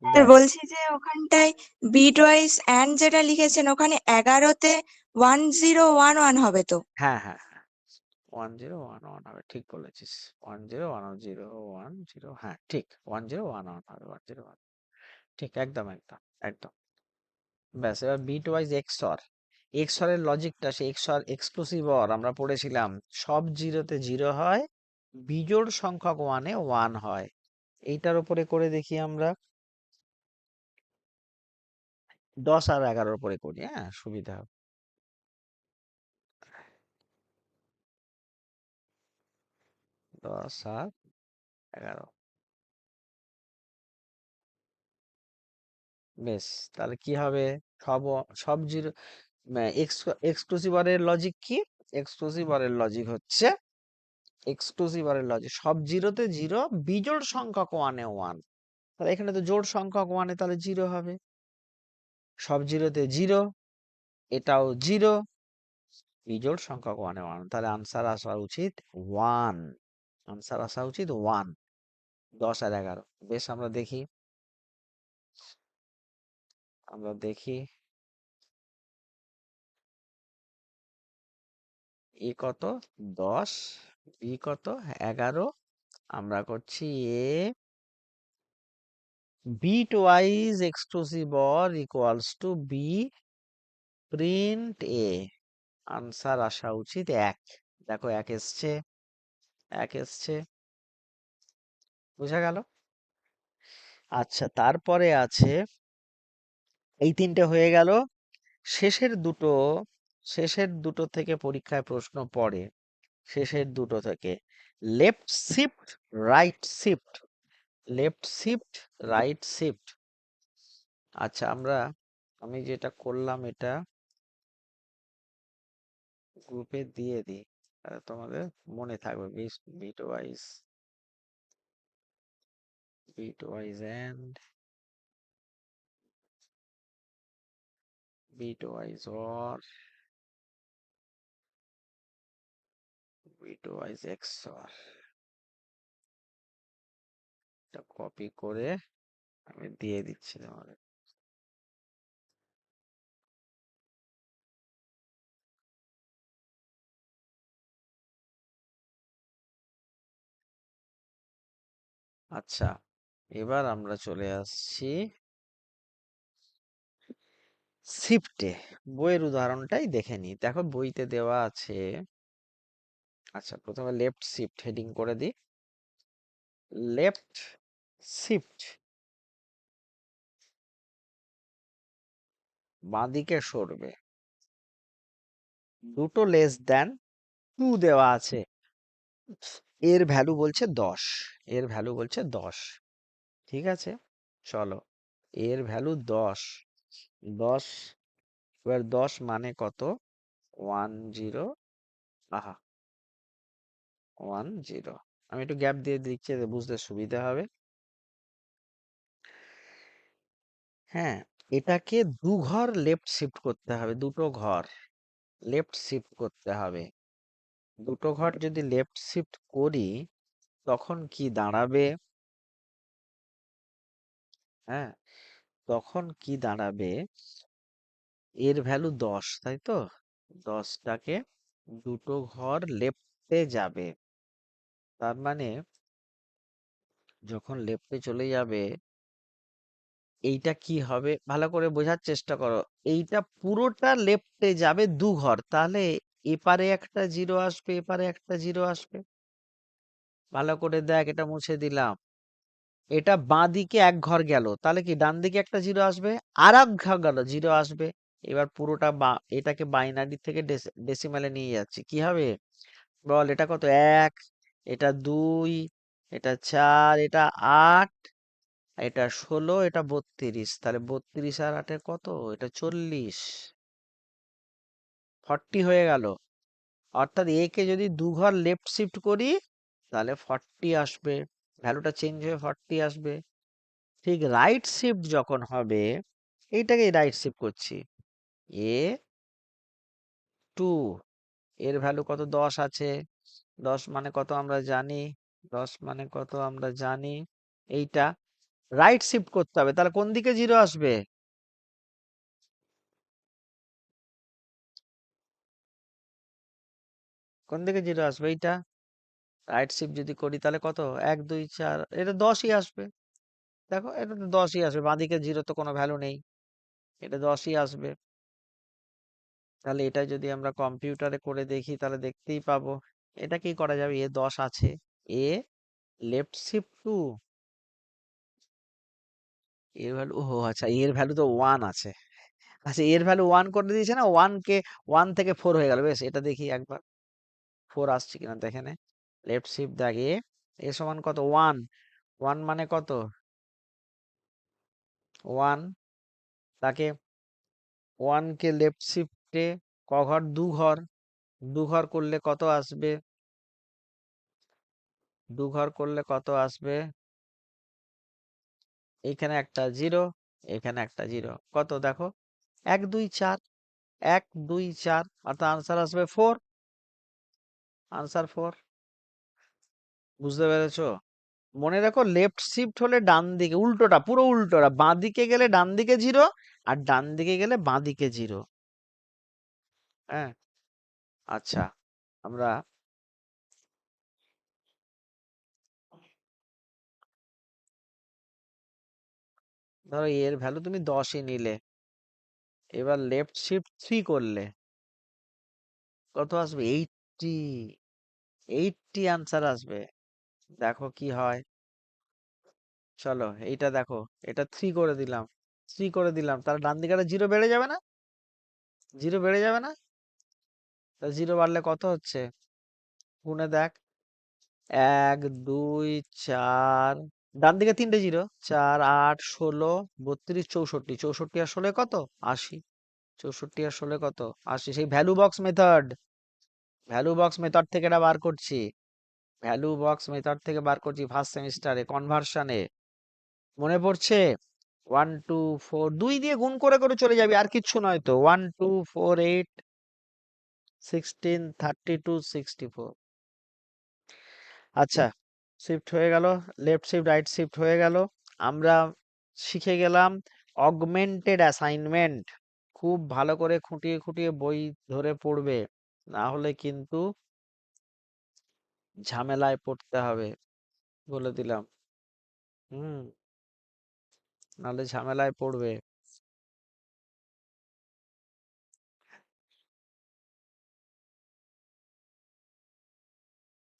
আর দেখ, বলছি যে ওখানটায় বিট ওয়াইজ অ্যান্ড যেটা লিখেছেন ওখানে 11তে 1011 হবে তো? হ্যাঁ হ্যাঁ হ্যাঁ, 1011 হবে, ঠিক বলেছিস। 101010, হ্যাঁ ঠিক, 1011 হবে, 101। ঠিক, একদম একদম একদম। ব্যাস, এবার bitwise XOR. XOR এর লজিকটা, সেই XOR এক্সক্লুসিভ অর আমরা পড়েছিলাম, সব জিরোতে জিরো হয়, বিজোড় সংখ্যক ওয়ানে ওয়ান হয়। এইটার উপরে করে দেখি আমরা, 10 আর 11 উপরে করি, হ্যাঁ সুবিধা হবে। 10 আর 11, বেশ। তাহলে কি হবে, সব জিরো, এক্সক্লুসিভ অর এর লজিক কি? এক্সক্লুসিভ অর এর লজিক হচ্ছে, এক্সক্লুসিভ অর এর লজিক সব জিরোতে জিরো, বিজোড় সংখ্যক ওয়ানে ওয়ান। তাহলে এখানে তো জোড় সংখ্যক ওয়ানে, তাহলে জিরো হবে। সব জিরোতে জিরো, এটাও জিরো, বিজোড় সংখ্যক ওয়ানে ওয়ান, তাহলে আনসার আসা উচিত ওয়ান। আনসার আসা উচিত ওয়ান। 10 আর 11, বেশ। আমরা দেখি এ কত, 10, বি কত, 11। আমরা করছি A bitwise exclusive or equals to B print A. Answer আসা উচিত 1। দেখো 1 এসছে, 1 এসছে, বোঝা গেল? আচ্ছা, তারপরে আছে, এই তিনটে হয়ে গেল। শেষের দুটো থেকে পরীক্ষায় প্রশ্ন পড়ে, শেষের দুটো থেকে। Left shift, right shift, left shift, right shift. আচ্ছা, আমি যেটা করলাম, এটা গ্রুপে দিয়ে দিই, তোমাদের মনে থাকবে। Bitwise and bitwise or, bitwise XOR. এটা কপি করে আমি দিয়ে দিচ্ছি তোমাদের। আচ্ছা, এবার আমরা চলে আসছি শিফটে। বইয়ের উদাহরণটাই দেখে নিই। দেখো বইতে দেওয়া আছে। আচ্ছা, প্রথমে লেফট শিফট হেডিং করে দিই। লেফট শিফট, বাঁদিকে সরবে, দুটো লেস দেন 2 দেওয়া আছে, এর ভ্যালু বলছে 10, এর ভ্যালু বলছে 10। ঠিক আছে, চলো, এর ভ্যালু 10, 10। এবার 10 মানে কত, 10, আহা 10। আমি একটু গ্যাপ দিয়ে দিচ্ছি, এতে বুঝতে সুবিধা হবে। হ্যাঁ, এটাকে দু ঘর লেফট শিফট করতে হবে, দুটো ঘর লেফট শিফট করতে হবে। দুটো ঘর যদি লেফট শিফট করি, তখন কি দাঁড়াবে? হ্যাঁ, তখন কি দাঁড়াবে, এর ভ্যালু 10, তাই তো? 10টাকে দুটো ঘর লেফটে যাবে, তার মানে যখন লেফটে চলে যাবে, এইটা কি হবে, ভালো করে বোঝার চেষ্টা করো। এইটা পুরোটা লেফটে যাবে দু ঘর, তাহলে এপারে একটা জিরো আসবে, এপারে একটা জিরো আসবে। ভালো করে দেখ, এটা মুছে দিলাম। এটা বাঁ দিকে এক ঘর গেল, তাহলে কি ডান দিকে একটা জিরো আসবে, আর এক ঘর গেল, জিরো আসবে। এবার পুরোটা এটাকে বাইনারি থেকে ডেসিমালে নিয়ে যাচ্ছি, কি হবে বল? এটা কত, 1, এটা 2, এটা 4, এটা 8, এটা 16, এটা 32। তাহলে 32 আর 8 কত, এটা 40, 40 হয়ে গেল। অর্থাৎ এ কে যদি দু ঘর লেফট শিফট করি, তাহলে 40 আসবে, ভ্যালুটা চেঞ্জ হয়ে 40 আসবে। ঠিক রাইট শিফট যখন হবে, এইটাকেই রাইট শিফট করছি, এ 2, এর ভ্যালু কত, 10 আছে। 10 মানে কত আমরা জানি, 10 মানে কত আমরা জানি। এইটা রাইট শিফট করতে হবে, তাহলে কোন দিকে জিরো আসবে? কোন দিকে জিরো আসবে? এইটা রাইট শিফট যদি করি, তাহলে কত, 1, 2, 4, এটা 10ই আসবে। দেখো, এটা তো 10ই আসবে, বাঁদিকে জিরো তো কোনো ভ্যালু নেই, এটা 10ই আসবে। তাহলে এটা যদি আমরা কম্পিউটারে করে দেখি তাহলে দেখতেই পাবো। এটা কি করা যাবে? এ 10 আছে, এ লেফট শিফট 2, এর ভ্যালু, ও আচ্ছা, এর ভ্যালু তো 1 আছে। আচ্ছা, এর ভ্যালু 1 করে দিয়েছে না, 1 কে 1 থেকে 4 হয়ে গেল। বেশ, এটা দেখি একবার 4 আসছে কিনা দেখে নে। লেফট শিফট দেখ, এ সমান কত? 1। 1 মানে কত? 1, তাকে 1 কে লেফট শিফটে ক ঘর? 2 ঘর। 2 ঘর করলে কত আসবে? 2 ঘর করলে কত আসবে? এইখানে একটা 0, এখানে একটা 0, কত দেখো? 1 2 4, 1 2 4, অর্থাৎ আনসার আসবে 4। আনসার 4। বুঝতে পেরেছো? মনে রাখো, লেফট শিফট হলে ডান দিকে, উল্টোটা, পুরো উল্টোটা। বাঁ দিকে গেলে ডান দিকে 0, আর ডান দিকে গেলে বাঁ দিকে 0। হ্যাঁ, আচ্ছা, আমরা ধরো এর ভ্যালু তুমি 10ই নিলে, এবার লেফট শিফট 3 করলে কত আসবে? 80। 80 আনসার আসবে। দেখো কি হয়। চলো এইটা দেখো, এটা 3 করে দিলাম, 3 করে দিলাম, তাহলে ডান দিকে 0 বেড়ে যাবে না? 0 বেড়ে যাবে না? তা 0 বাড়লে কত হচ্ছে? গুণে দেখ, 1 2 4, ডান দিকে 3টে 0, 4 8 16 32 64, 64 আর 16 কত? 80। 64 আর 16 কত? 80। সেই value box method, value box method থেকে এটা বার করছি। ভ্যালু বক্স মেথড থেকে বার করছি ফার্স্ট সেমিস্টারে কনভার্সনে। মনে পড়ছে? 1 2 4, 2 দিয়ে গুণ করে করে চলে যাবি, আর কিচ্ছু নয় তো। 1 2 4 8 16 32 64। আচ্ছা, শিফট হয়ে গেল, লেফট শিফট রাইট শিফট হয়ে গেল। আমরা শিখে গেলাম অগমেন্টেড অ্যাসাইনমেন্ট। খুব ভালো করে খুঁটিয়ে খুঁটিয়ে বই ধরে পড়বে, না হলে কিন্তু ঝামেলায় পড়তে হবে, বলে দিলাম। হুম, নাহলে ঝামেলায় পড়বে।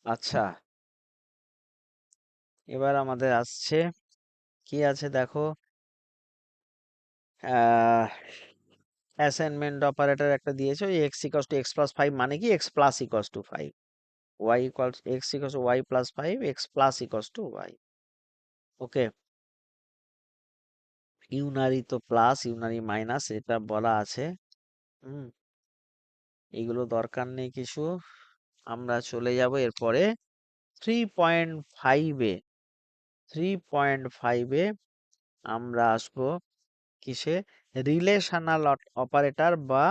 আচ্ছা, এবার আমাদের আসছে, কি আছে দেখো, অ্যাসাইনমেন্ট অপারেটর একটা দিয়েছে, ওই X equals to X plus 5 মানে কি? X plus equals to 5, Y equals X equals to Y plus 5, X plus equals to Y. Okay, unary তো প্লাস, ইউনারি মাইনাস, এটা বলা আছে। হুম, এগুলো দরকার নেই কিছু। আমরা চলে যাব এরপরে 3.5-এ। 3.5-এ আমরা আসবো কিসে? রিলেশনাল অপারেটর বা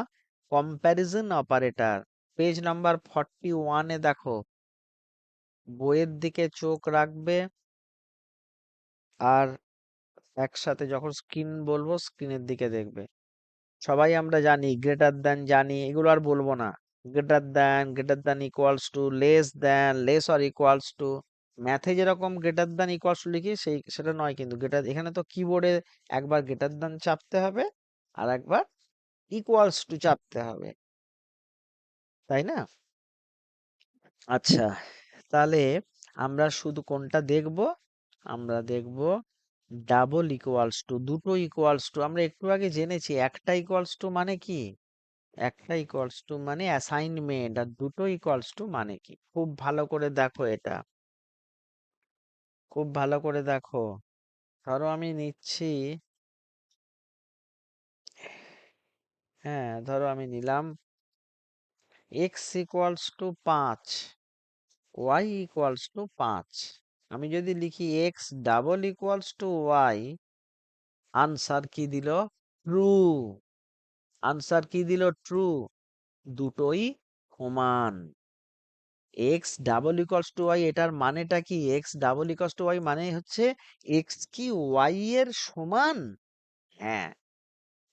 কম্প্যারিজন অপারেটর। পেজ নাম্বার 41-এ দেখো, বইয়ের দিকে চোখ রাখবে, আর একসাথে যখন স্ক্রিন বলবো স্ক্রিনের দিকে দেখবে। সবাই আমরা জানি গ্রেটার দ্যান, জানি, এগুলো আর বলবো না। Greater than equals to, less than, less or equals two. ম্যাথে যেরকম গ্রেটার দ্যান ইকুয়ালস টু লিখি, সেই সেটা নয় কিন্তু। গ্রেটার, এখানে তো কিবোর্ডে একবার গ্রেটার দ্যান চাপতে হবে, আর একবার ইকুয়ালস টু চাপতে হবে, তাই না? আচ্ছা, তাহলে আমরা শুধু কোনটা দেখব? আমরা দেখব ডাবল ইকুয়ালস টু, দুটো ইকুয়ালস টু। আমরা একটু আগে জেনেছি একটা ইকুয়ালস টু মানে কি? একটা ইকুয়ালস টু মানে অ্যাসাইনমেন্ট, আর দুটো ইকুয়ালস টু মানে কি? খুব ভালো করে দেখো এটা, খুব ভালো করে দেখো। ধরো আমি নিচ্ছি, হ্যাঁ ধরো আমি নিলাম X equals to 5, Y equals to 5। আমি যদি লিখি X double equals to Y, answer কি দিল? ট্রু। আনসার কি দিল? ট্রু। দুটোই সমান। X double equals to Y, এটার মানেটা কি? X double equals to Y মানে হচ্ছে এক্স কি ওয়াই এর সমান? হ্যাঁ।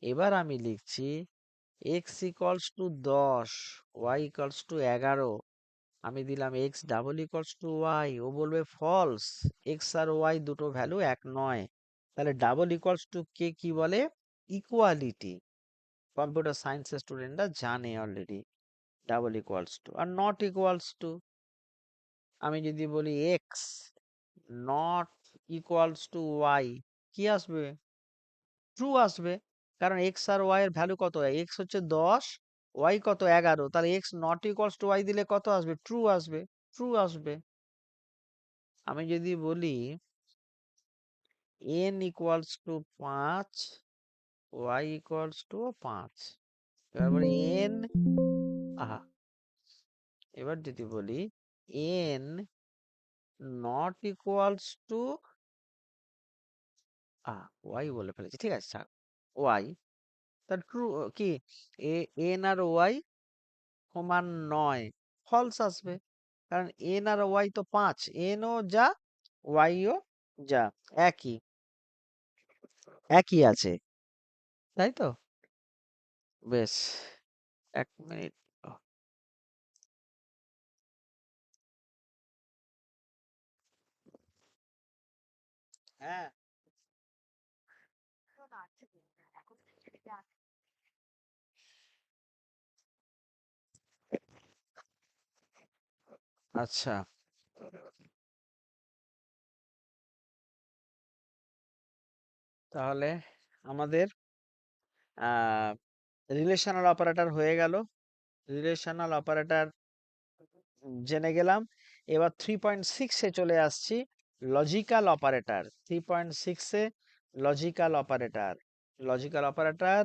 এবার আমি লিখছি X equals to 10, Y equals to 11। আমি দিলাম X double equals to Y, ও বলবে ফলস, এক্স আর ওয়াই দুটো ভ্যালু এক নয়। তাহলে ডাবল ইকুয়ালস টু কে কি বলে? ইকুয়ালিটি। কম্পিউটার সায়েন্সের স্টুডেন্টরা জানে অলরেডি ডাবল ইকুয়ালস টু আর নট ইকুয়ালস টু। আমি যদি বলি X not equals to Y, কি আসবে? ট্রু আসবে, কারণ এক্স আর ওয়াই এর ভ্যালু কত? এক্স হচ্ছে 10, ওয়াই কত? 11, তাহলে X not equals to Y দিলে কত আসবে? ট্রু আসবে, ট্রু আসবে। আমি যদি বলি n equals to 5, Y equals to 5, এবার বলি n, আহা, এবার যদি বলি n not equals to Y বলে ফেলেছি, ঠিক আছে ছাড়, ওয়াই, তা ট্রু কি? এন আর ওয়াই সমান 9, ফলস আসবে, কারণ এন আর ওয়াই তো 5, এনও যা ওয়াইও যা, একই একই আছে, তাই তো? বেশ, 1 মিনিট। হ্যাঁ, আচ্ছা, তাহলে আমাদের রিলেশনাল অপারেটর হয়ে গেল, রিলেশনাল অপারেটর জেনে গেলাম। এবার 3.6 এ চলে আসছি, লজিক্যাল অপারেটর। 3.6 এ লজিক্যাল অপারেটর, লজিক্যাল অপারেটর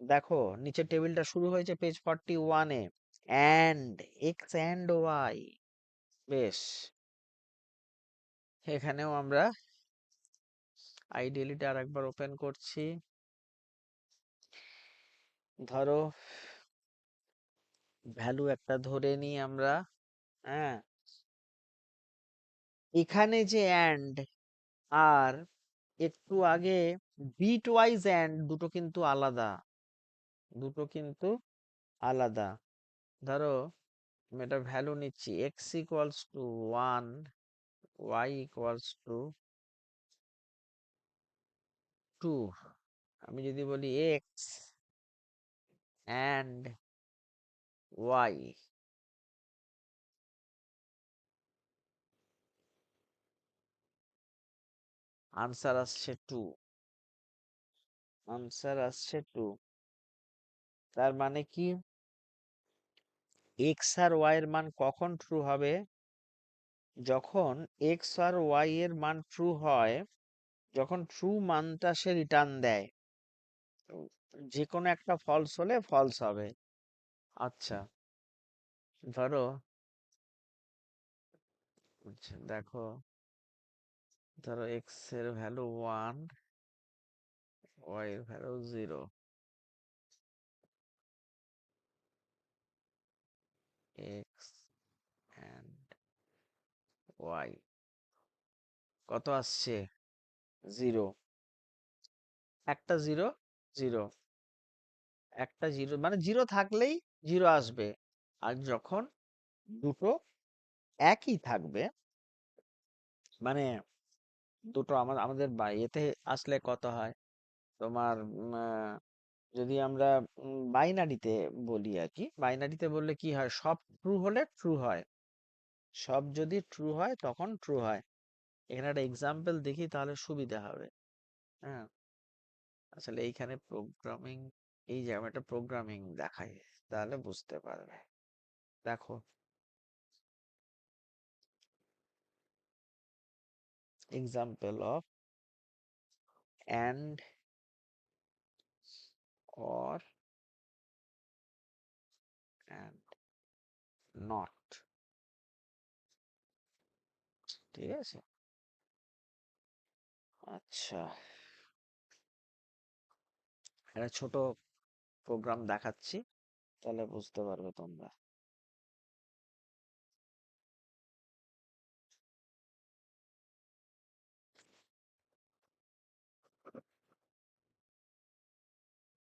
দেখো নিচে টেবিলটা শুরু হয়েছে পেজ 41 এ, অ্যান্ড, এক্স অ্যান্ড ওয়াই। বেশ, এখানেও আমরা আইডিয়ালিটা আর একবার ওপেন করছি। ধরো ভ্যালু একটা ধরে নিই আমরা, হ্যাঁ, এখানে যে অ্যান্ড আর একটু আগে বিট ওয়াইজ অ্যান্ড, দুটো কিন্তু আলাদা, দুটো কিন্তু আলাদা। ধরো আমি এটা ভ্যালু নিচ্ছি X equals to 1, Y equals to 2। আমি যদি বলি এক্স অ্যান্ড ওয়াই, আনসার আসছে 2, আনসার আসছে 2। তার মানে কি, এক্স আর ওয়াই এর মান কখন ট্রু হবে? যখন এক্স আর ওয়াই এর মান ট্রু হয়, যখন ট্রু মানটা সে রিটার্ন দেয়। তো যে কোনো একটা ফলস হলে ফলস হবে। আচ্ছা, ধরো, আচ্ছা দেখো, ধরো এক্স এর ভ্যালু 1, ওয়াই এর ভ্যালু 0, এক্স অ্যান্ড ওয়াই কত আসছে? 0, একটা 0, 0, একটা 0, মানে 0 থাকলেই 0 আসবে। আর যখন দুটো একই থাকবে, মানে দুটো আমাদের ইয়েতে আসলে কত হয় তোমার, যদি আমরা বাইনারিতে বলি আর কি, বাইনারিতে বললে কি হয়, সব ট্রু হলে ট্রু হয়, সব যদি ট্রু হয় তখন ট্রু হয়। এখানে একটা এক্সাম্পল দেখি তাহলে সুবিধা হবে। হ্যাঁ, আসলে এইখানে প্রোগ্রামিং, এই যে আমি একটা প্রোগ্রামিং দেখাই তাহলে বুঝতে পারবে। দেখো, example of and or and not, ঠিক আছে? আচ্ছা, একটা ছোট প্রোগ্রাম দেখাচ্ছি, তাহলে বুঝতে পারবে তোমরা।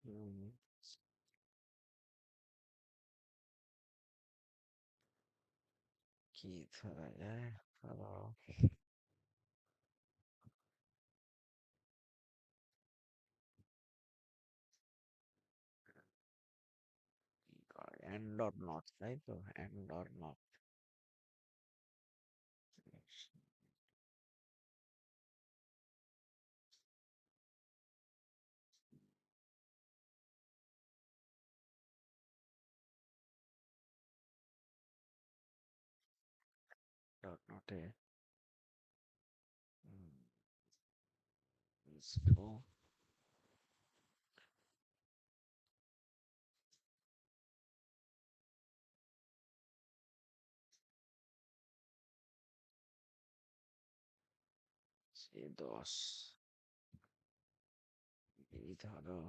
হুম, কি ধরা যায়, ধরো, and or not, তাই তো, and or not। Dot not A zero সে 10 এই ধরো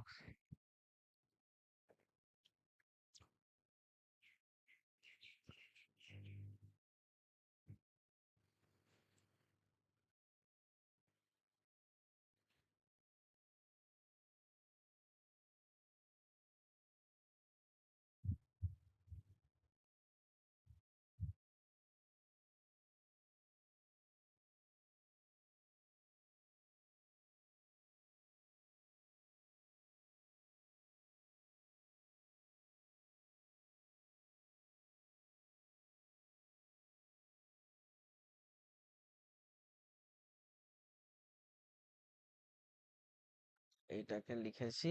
এইটাকে লিখেছি,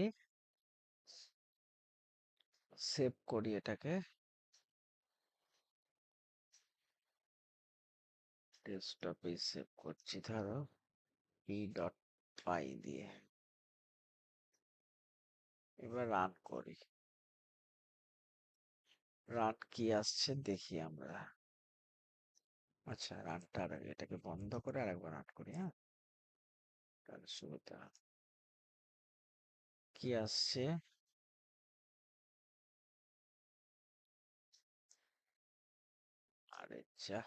সেভ করি এটাকে, ডেস্কটপে সেভ করছি ধরো p.py দিয়ে। এবার রান করি, রান কি আসছে দেখি আমরা। আচ্ছা, রানটার আগে এটাকে বন্ধ করে আরেকবার রান করি, হ্যাঁ, তাহলে সুবিধা হবে। কি আসছে? আরে যা,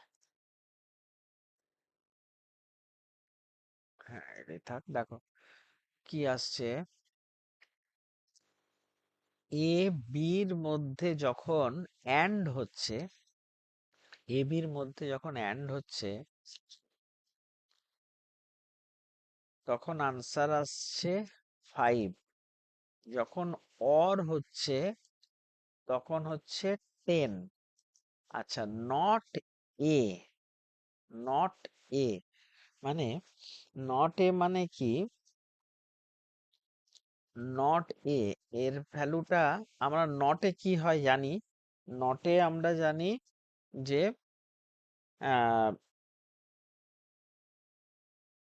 হ্যাঁ এটাই থাক। দেখো কি আসছে, এ বির মধ্যে যখন অ্যান্ড হচ্ছে, এ বির মধ্যে যখন অ্যান্ড হচ্ছে তখন আনসার আসছে 5। যখন অর হচ্ছে তখন হচ্ছে 10। আচ্ছা, নট এ, নট এ মানে, নট এ মানে কি, নট এ এর ভ্যালুটা আমরা নটে কি হয় জানি, নটে আমরা জানি যে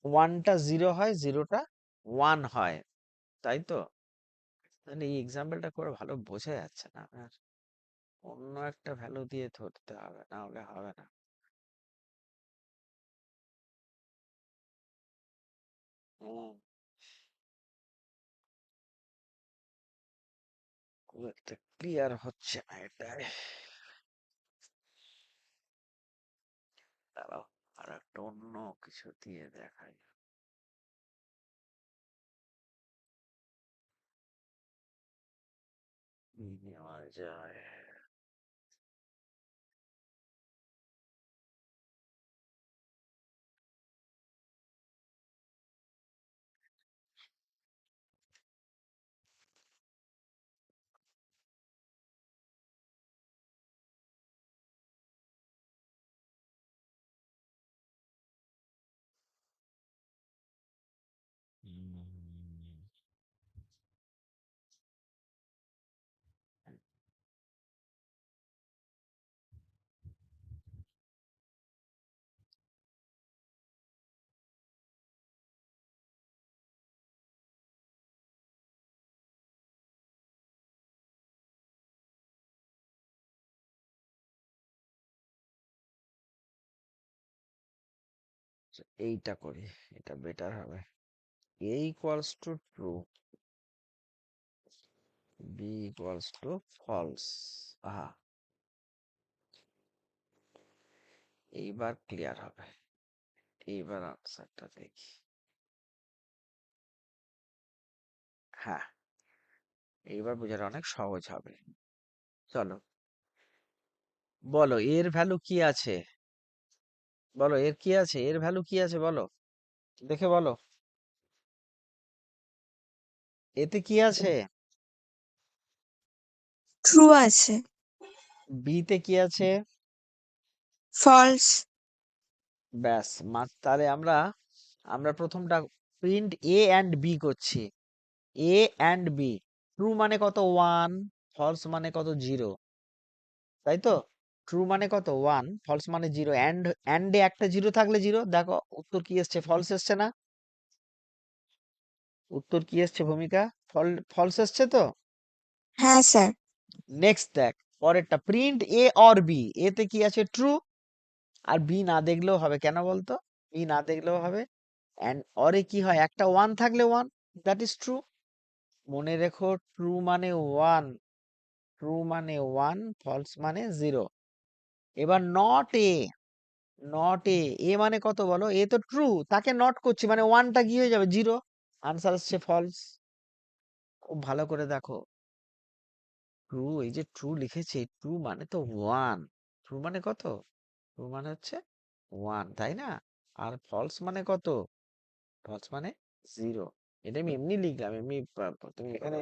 ওয়ানটা জিরো হয়, জিরোটা ওয়ান হয়, তাই তো। তাহলে এই এক্সাম্পলটা করে ভালো বোঝা যাচ্ছে না আর, অন্য একটা ভ্যালু দিয়ে ধরতে হবে, না হলে হবে না। হুম, খুব একটা ক্লিয়ার হচ্ছে না এটাই। দাঁড়াও, আর একটা অন্য কিছু দিয়ে দেখাই। কি নেওয়া যায়? উম, এইটা করি, এটা বেটার হবে। a equals to true, b equals to false. আহা, এইবার ক্লিয়ার হবে। এইবার আনসারটা দেখি। হ্যাঁ, এইবার বোঝাটা অনেক সহজ হবে। চলো বলো, এর ভ্যালু কি আছে, বলো এর কি আছে, এর ভ্যালু কি আছে বলো, দেখে বলো, এতে কি আছে? ট্রু আছে। বি তে কি আছে? ফলস। ব্যাস, তাহলে আমরা আমরা প্রথমটা প্রিন্ট এ অ্যান্ড বি করছি। এ অ্যান্ড বি, ট্রু মানে কত? 1, ফলস মানে কত? 0, তাই তো? ট্রু মানে কত? 1, ফলস মানে 0, অ্যান্ডে একটা 0 থাকলে 0। দেখো উত্তর কি এসছে? ফলস এসছে না? উত্তর কি এসছে ভূমিকা? ফলস এসছে তো? হ্যাঁ স্যার। নেক্সট দেখ পরেরটা, প্রিন্ট এ অর বি। এতে কি আছে? ট্রু। আর বি না দেখলেও হবে, কেন বলতো? বি না দেখলেও হবে। অ্যান্ড অরে কি হয়? একটা 1 থাকলে 1, দ্যাট ইজ ট্রু। মনে রেখো, ট্রু মানে 1, ট্রু মানে 1, ফলস মানে 0। এবার নট এ, নট এ, এ মানে কত বলো? এ তো ট্রু, তাকে নট করছি মানে 1টা কি হয়ে যাবে? 0, আনসার হচ্ছে ফলস। খুব ভালো করে দেখো, ট্রু, এই যে ট্রু লিখেছি, ট্রু মানে তো 1, ট্রু মানে কত? ট্রু মানে হচ্ছে 1, তাই না? আর ফলস মানে কত? ফলস মানে 0। এটা আমি এমনি লিখলাম, এমনি তুমি এখানে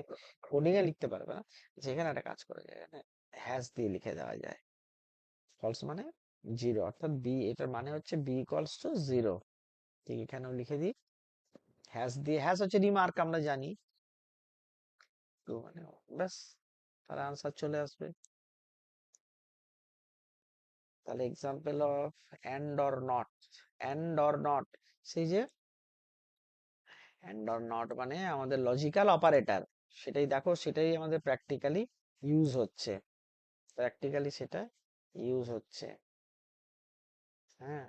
কোডিং এ লিখতে পারবে না। যেখানে একটা কাজ করা যায়, এখানে হ্যাশ দিয়ে লিখে দেওয়া যায়। ফলস মানে 0, অর্থাৎ বি, এটার মানে হচ্ছে বি ইকুয়ালস টু 0। ঠিক এখানেও লিখে দিই হ্যাশ দিয়ে। হ্যাশ হচ্ছে রিমার্ক, আমরা জানি। তো মানে ব্যাস, তার আনসার চলে আসবে। তাহলে example of and or not. And or not, সেই যে এন্ড অর নট মানে আমাদের লজিক্যাল অপারেটর। সেটাই দেখো, সেটাই আমাদের প্র্যাকটিক্যালি ইউজ হচ্ছে। প্র্যাকটিক্যালি সেটা ইউজ হচ্ছে। হ্যাঁ,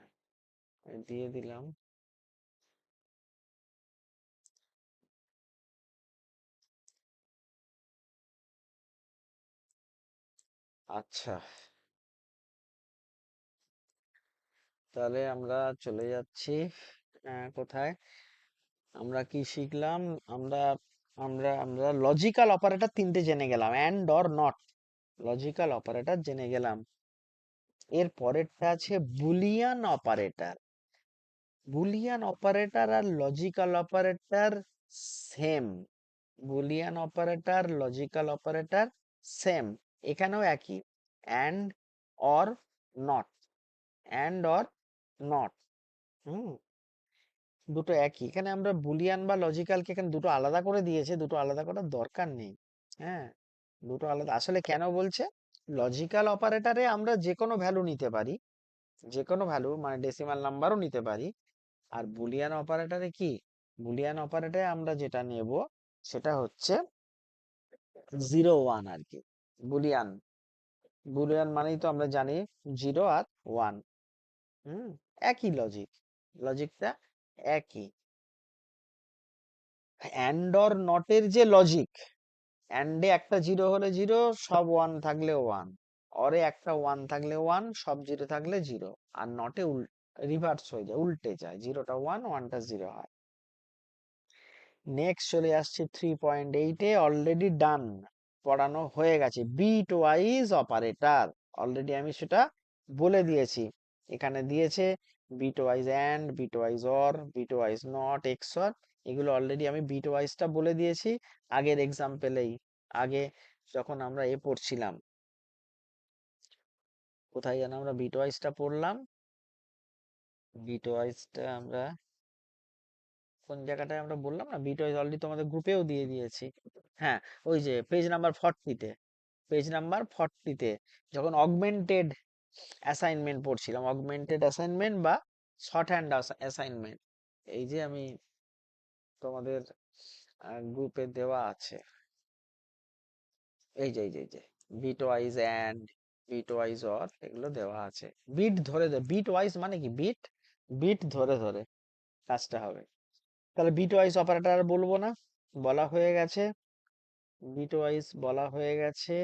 দিয়ে দিলাম। আচ্ছা, তাহলে আমরা চলে যাচ্ছি কোথায়? আমরা কি শিখলাম? আমরা আমরা আমরা লজিক্যাল অপারেটর তিনটে জেনে গেলাম, and or not, logical operator জেনে গেলাম। এর পরেরটা আছে বুলিয়ান অপারেটর। বুলিয়ান অপারেটর আর logical operator same. Boolean operator, logical operator same. এখানেও একই, and or not, and or not. হুম, দুটো একই। এখানে আমরা বুলিয়ান বা লজিক্যালকে এখানে দুটো আলাদা করে দিয়েছে, দুটো আলাদা করার দরকার নেই। হ্যাঁ, দুটো আলাদা আসলে কেন বলছে? লজিক্যাল অপারেটরে আমরা যে কোনো ভ্যালু নিতে পারি, যে কোনো ভ্যালু মানে ডেসিমাল নাম্বারও নিতে পারি। আর বুলিয়ান অপারেটরে কি? বুলিয়ান অপারেটরে আমরা যেটা নেব সেটা হচ্ছে 0 1 আর কি। বুলিয়ান, বুলিয়ান মানেই তো আমরা জানি 0 আর 1। হুম, একই লজিক, লজিকটা একই। অ্যান্ড অর নট এর যে লজিক, অ্যান্ডে একটা 0 হলে 0, সব 1 থাকলে 1, অরে একটা 1 থাকলে 1, সব 0 থাকলে 0। আর নটে রিভার্স হয়ে যায়, উল্টে যায়, 0টা 1, 1টা 0 হয়। নেক্সট চলে আসছে 3.8 এ, অলরেডি ডান, পড়ানো হয়ে গেছে, বিট ওয়াইজ অপারেটর। অলরেডি আমি সেটা বলে দিয়েছি। এখানে দিয়েছে bitwise and, bitwise or, bitwise not, XOR. এগুলো অলরেডি আমি বিট ওয়াইজটা বলে দিয়েছি আগের এক্সাম্পলেই। আগে যখন আমরা পড়ছিলাম, কোথায় যেন আমরা বিট ওয়াইজটা পড়লাম? বিট ওয়াইজটা আমরা কোন জায়গাটায় আমরা বললাম না, বিট ওয়াইজ অলরেডি তোমাদের গ্রুপেও দিয়ে দিয়েছি। হ্যাঁ, ওই যে পেজ নাম্বার 40-তে, পেজ নাম্বার 40-তে যখন অগমেন্টেড অ্যাসাইনমেন্ট পড়ছিলাম, অগমেন্টেড অ্যাসাইনমেন্ট বা শর্ট হ্যান্ড অ্যাসাইনমেন্ট, এই যে আমি তোমাদের গ্রুপে দেওয়া আছে, এই যে bitwise and, bitwise or, এগুলো দেওয়া আছে। বিট ধরে ধরে, বিট ওয়াইজ মানে কি? বিট, বিট ধরে ধরে কাজটা হবে। তাহলে বিট ওয়াইজ অপারেটর আর বলবো না, বলা হয়ে গেছে। বিট ওয়াইজ বলা হয়ে গেছে।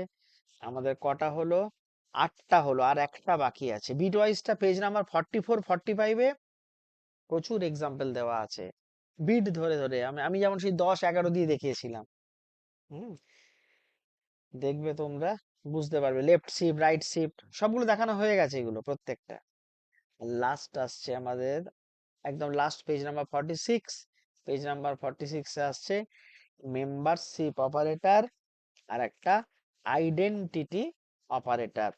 আমাদের কটা হলো? 8টা হলো, আর একটা বাকি আছে। বিট ওয়াইজটা পেজ নাম্বার 44 45-এ প্রচুর এক্সাম্পল দেওয়া আছে বিট ধরে ধরে। আমি যেমন সেই 10 11 দিয়ে দেখিয়েছিলাম। হুম, দেখবে তোমরা, বুঝতে পারবে। লেফট শিফট, রাইট শিফট, সবগুলো দেখানো হয়ে গেছে এগুলো প্রত্যেকটা। লাস্ট আসছে আমাদের, একদম last page number 46। Page number 46-এ আসছে মেম্বারশিপ অপারেটর আর একটা আইডেন্টিটি অপারেটর,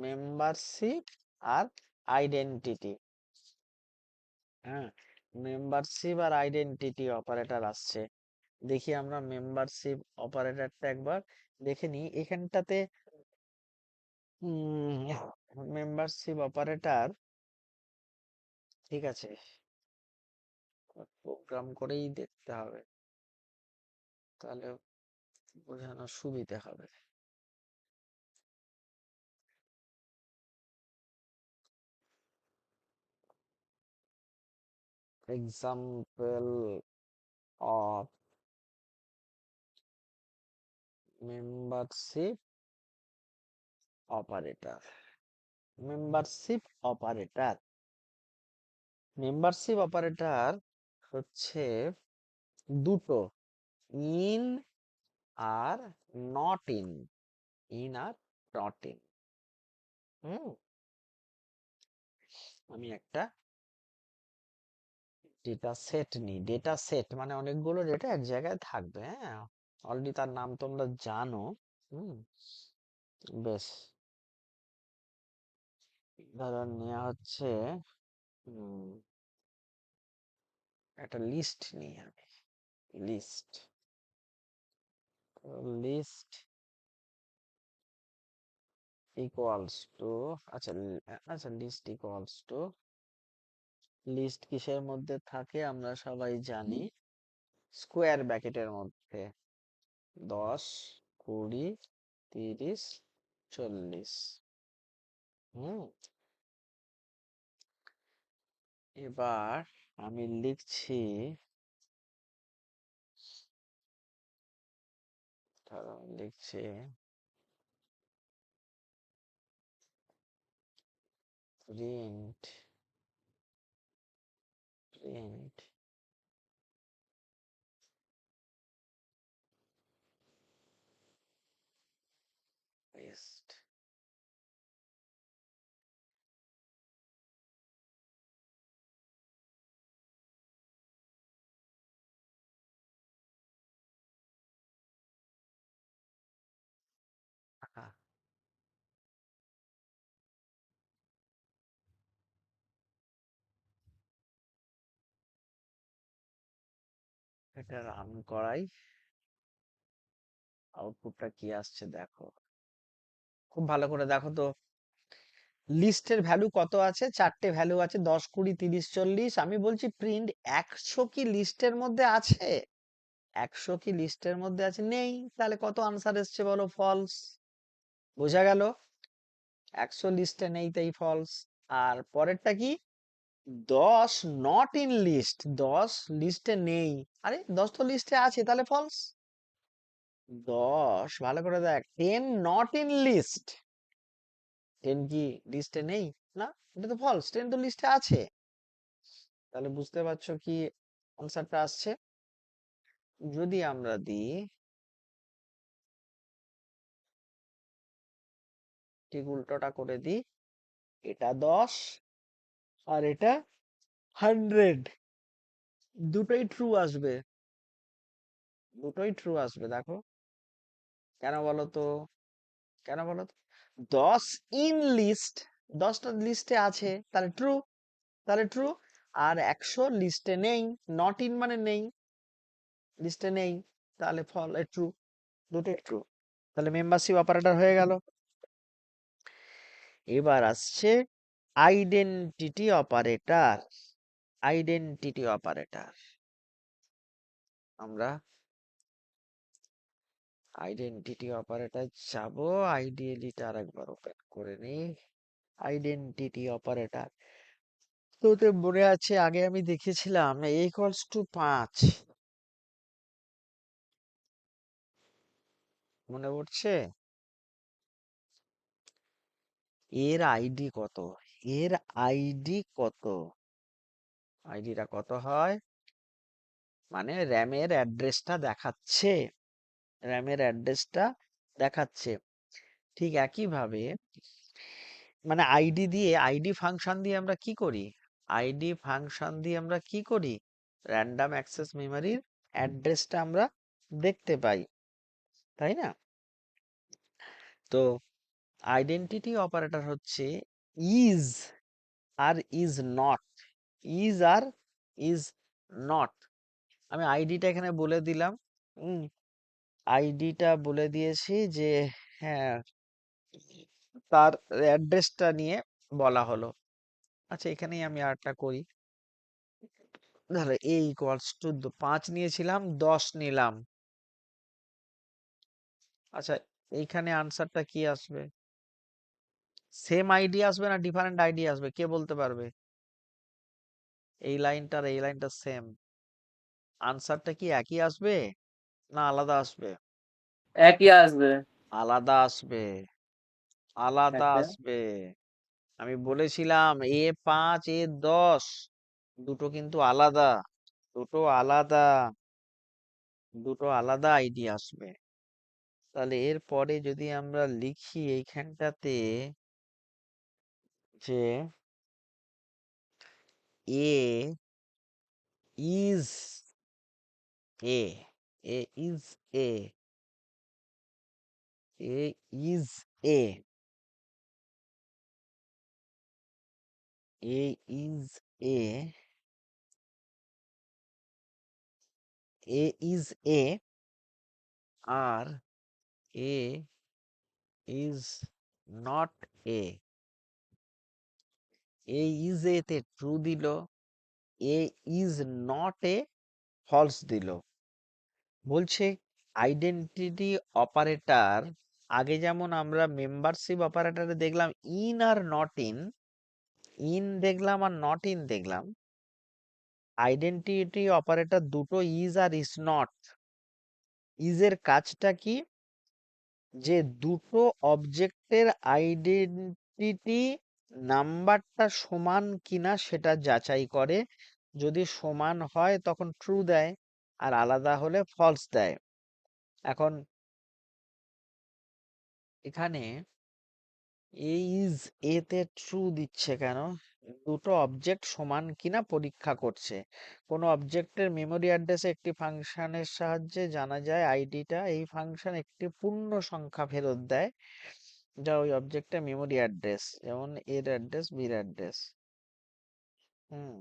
মেম্বারশিপ আর আইডেন্টিটি। হ্যাঁ, মেম্বারশিপ আর আইডেন্টিটি অপারেটর আসছে। দেখি আমরা মেম্বারশিপ অপারেটরটা একবার দেখে নিই এখানটাতে। মেম্বারশিপ অপারেটর, ঠিক আছে, প্রোগ্রাম করেই দেখতে হবে, তাহলে বোঝানোর সুবিধে হবে। Example of membership operator. Membership operator, membership operator হচ্ছে দুটো, ইন আর নট ইন, ইন আর নট ইন। আমি একটা ডেটা সেট নিই, ডেটা সেট মানে অনেকগুলো ডেটা এক জায়গায় থাকবে। হ্যাঁ, অলরেডি তার নাম তোমরা জানো। হুম, বেশ, ধরো নেওয়া হচ্ছে একটা লিস্ট নিই আমি, লিস্ট, লিস্ট ইকুয়ালস টু, আচ্ছা আচ্ছা, লিস্ট ইকুয়ালস টু, লিস্ট কিসের মধ্যে থাকে আমরা সবাই জানি, স্কোয়ার ব্র্যাকেটের মধ্যে, 10, 20, 30, 40। হুম, এবার আমি লিখছি, ধরো লিখছি প্রিন্ট, প্রিন্ট লিস্ট। এটা রান করাই, আউটপুটটা কি আসছে দেখো, খুব ভালো করে দেখো তো। লিস্টের ভ্যালু কত আছে? 4টে ভ্যালু আছে, 10, 20, 30, 40। আমি বলছি প্রিন্ট 100 কি লিস্টের মধ্যে আছে? 100 কি লিস্টের মধ্যে আছে? নেই। তাহলে কত আনসার এসছে বলো? ফলস। বোঝা গেল? 100 লিস্টে নেই, তাই ফলস। আর পরেরটা কি? 10 নট ইন লিস্ট, 10 লিস্টে নেই। আরে 10 তো লিস্টে আছে, তাহলে ফলস। 10, ভালো করে দেখ, 10 নট ইন লিস্ট, 10 কি লিস্টে নেই? না, এটা তো ফলস, 10 তো লিস্টে আছে। তাহলে বুঝতে পারছো কি আনসারটা আসছে। যদি আমরা দিই, ঠিক উল্টোটা করে দিই, এটা 10 আর এটা 100, দুটোই ট্রু আসবে, দুটোই ট্রু আসবে। দেখো কেন বলো তো, কেন বলো তো? 10 ইন লিস্ট, 10টা লিস্টে আছে, তাহলে ট্রু, তাহলে ট্রু। আর 100 লিস্টে নেই, নট ইন মানে নেই, লিস্টে নেই, তাহলে ফল ট্রু, দুটোই ট্রু। তাহলে মেম্বারশিপ অপারেটর হয়ে গেল। এবার আসছে আইডেন্টিটি অপারেটর। আইডেন্টিটি অপারেটর, আমরা আইডেন্টিটি অপারেটর যাব, আইডিয়ালিটা আরেকবার ওপেন করে নিই। আইডেন্টিটি অপারেটর, তোদের মনে আছে আগে আমি দেখেছিলাম a equals to 5, মনে পড়ছে? এর আইডি কত? এর আইডি কত? আইডিটা কত হয়? মানে র্যামের অ্যাড্রেসটা দেখাচ্ছে, র্যামের অ্যাড্রেসটা দেখাচ্ছে। ঠিক একইভাবে মানে আইডি দিয়ে, আইডি ফাংশন দিয়ে আমরা কি করি? আইডি ফাংশন দিয়ে আমরা কি করি? র্যান্ডম অ্যাক্সেস মেমরির অ্যাড্রেসটা আমরা দেখতে পাই, তাই না? তো আইডেন্টিটি অপারেটর হচ্ছে ইজ আর ইজ নট, ইজ আর ইজ নট। আমি আইডিটা এখানে বলে দিলাম। আইডিটা বলে দিয়েছি যে হ্যাঁ, তার অ্যাড্রেসটা নিয়ে বলা হলো। আচ্ছা, এখানেই আমি আরটা করি। ধরো a ইকুয়ালস টু 5 নিয়েছিলাম, 10 নিলাম। আচ্ছা, এইখানে আনসারটা কি আসবে? সেম আইডি আসবে না ডিফারেন্ট আইডি আসবে, কে বলতে পারবে? এই লাইনটা আর এই লাইনটা সেম, আনসারটা কি একই আসবে না আলাদা আসবে? একই আসবে। আলাদা আসবে, আলাদা আচ্ছা, আসবে। আমি বলেছিলাম A5 A10 দুটো কিন্তু আলাদা, দুটো আলাদা, দুটো আলাদা আইডি আসবে। তাহলে এরপরে যদি আমরা লিখি এইখানটাতে যে A is A is A is A is A is A আর A is not A। A is A তে ট্রু দিল, A is not A false দিল। বলছে আইডেন্টিটি অপারেটর, আগে যেমন আমরা মেম্বারশিপ অপারেটরে দেখলাম ইন আর নট ইন, ইন দেখলাম আর নট ইন দেখলাম, আইডেন্টিটি অপারেটর দুটো ইজ আর ইজ নট। ইজ এর কাজটা কি? যে দুটো অবজেক্টের আইডেন্টিটি নাম্বারটা সমান কিনা সেটা যাচাই করে। যদি সমান হয় তখন ট্রু দেয়, আর আলাদা হলে ফলস দেয়। এখন এখানে এ ইজ এ তে ট্রু দিচ্ছে কেন? দুটো অবজেক্ট সমান কিনা পরীক্ষা করছে। কোনো অবজেক্টের মেমোরি অ্যাড্রেসে একটি ফাংশনের সাহায্যে জানা যায় আইডিটা। এই ফাংশন একটি পূর্ণ সংখ্যা ফেরত দেয় যা ওই অবজেক্টের মেমোরি অ্যাড্রেস, যেমন এর অ্যাড্রেস বির অ্যাড্রেস। হুম,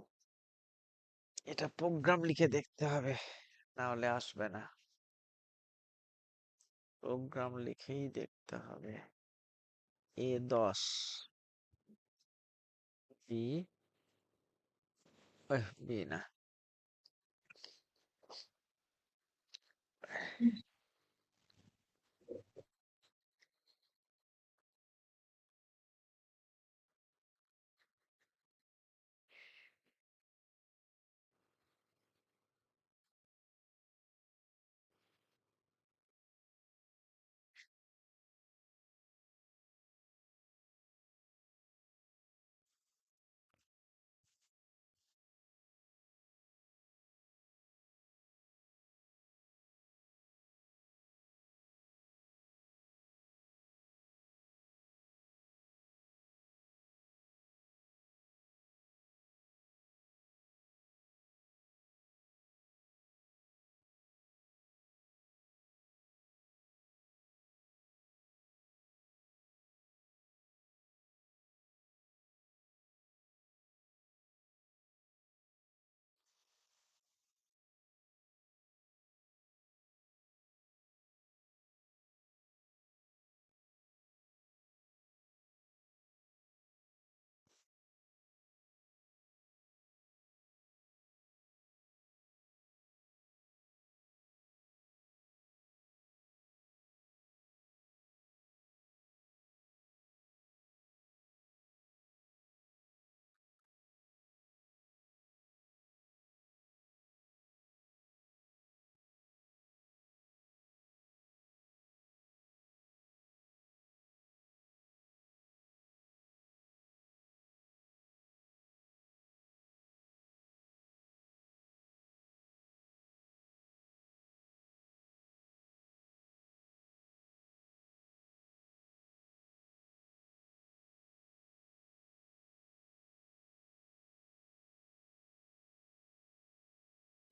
এটা প্রোগ্রাম লিখে দেখতে হবে, না হলে আসবে না। প্রোগ্রাম লিখেই দেখতে হবে। A10 বি, বি না,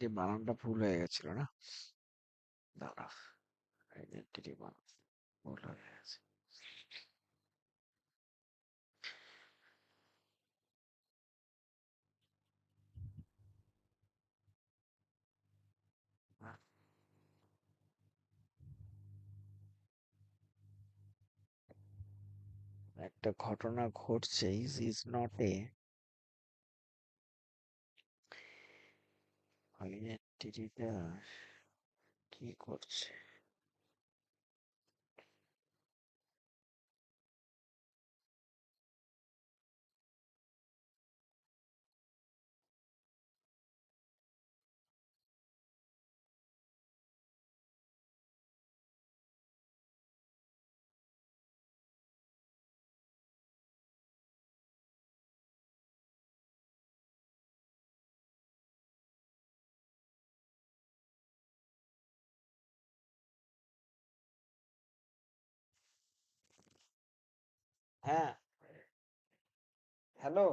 যে বানানটা ভুল হয়ে গেছিল না, দাঁড়া, আইডেন্টিটি বানান ভুল হয়ে গেছে। একটা ঘটনা ঘটছে, ইজ নট এ আইডেন্টিটিটা কি করছে? হ্যাঁ, হ্যালো।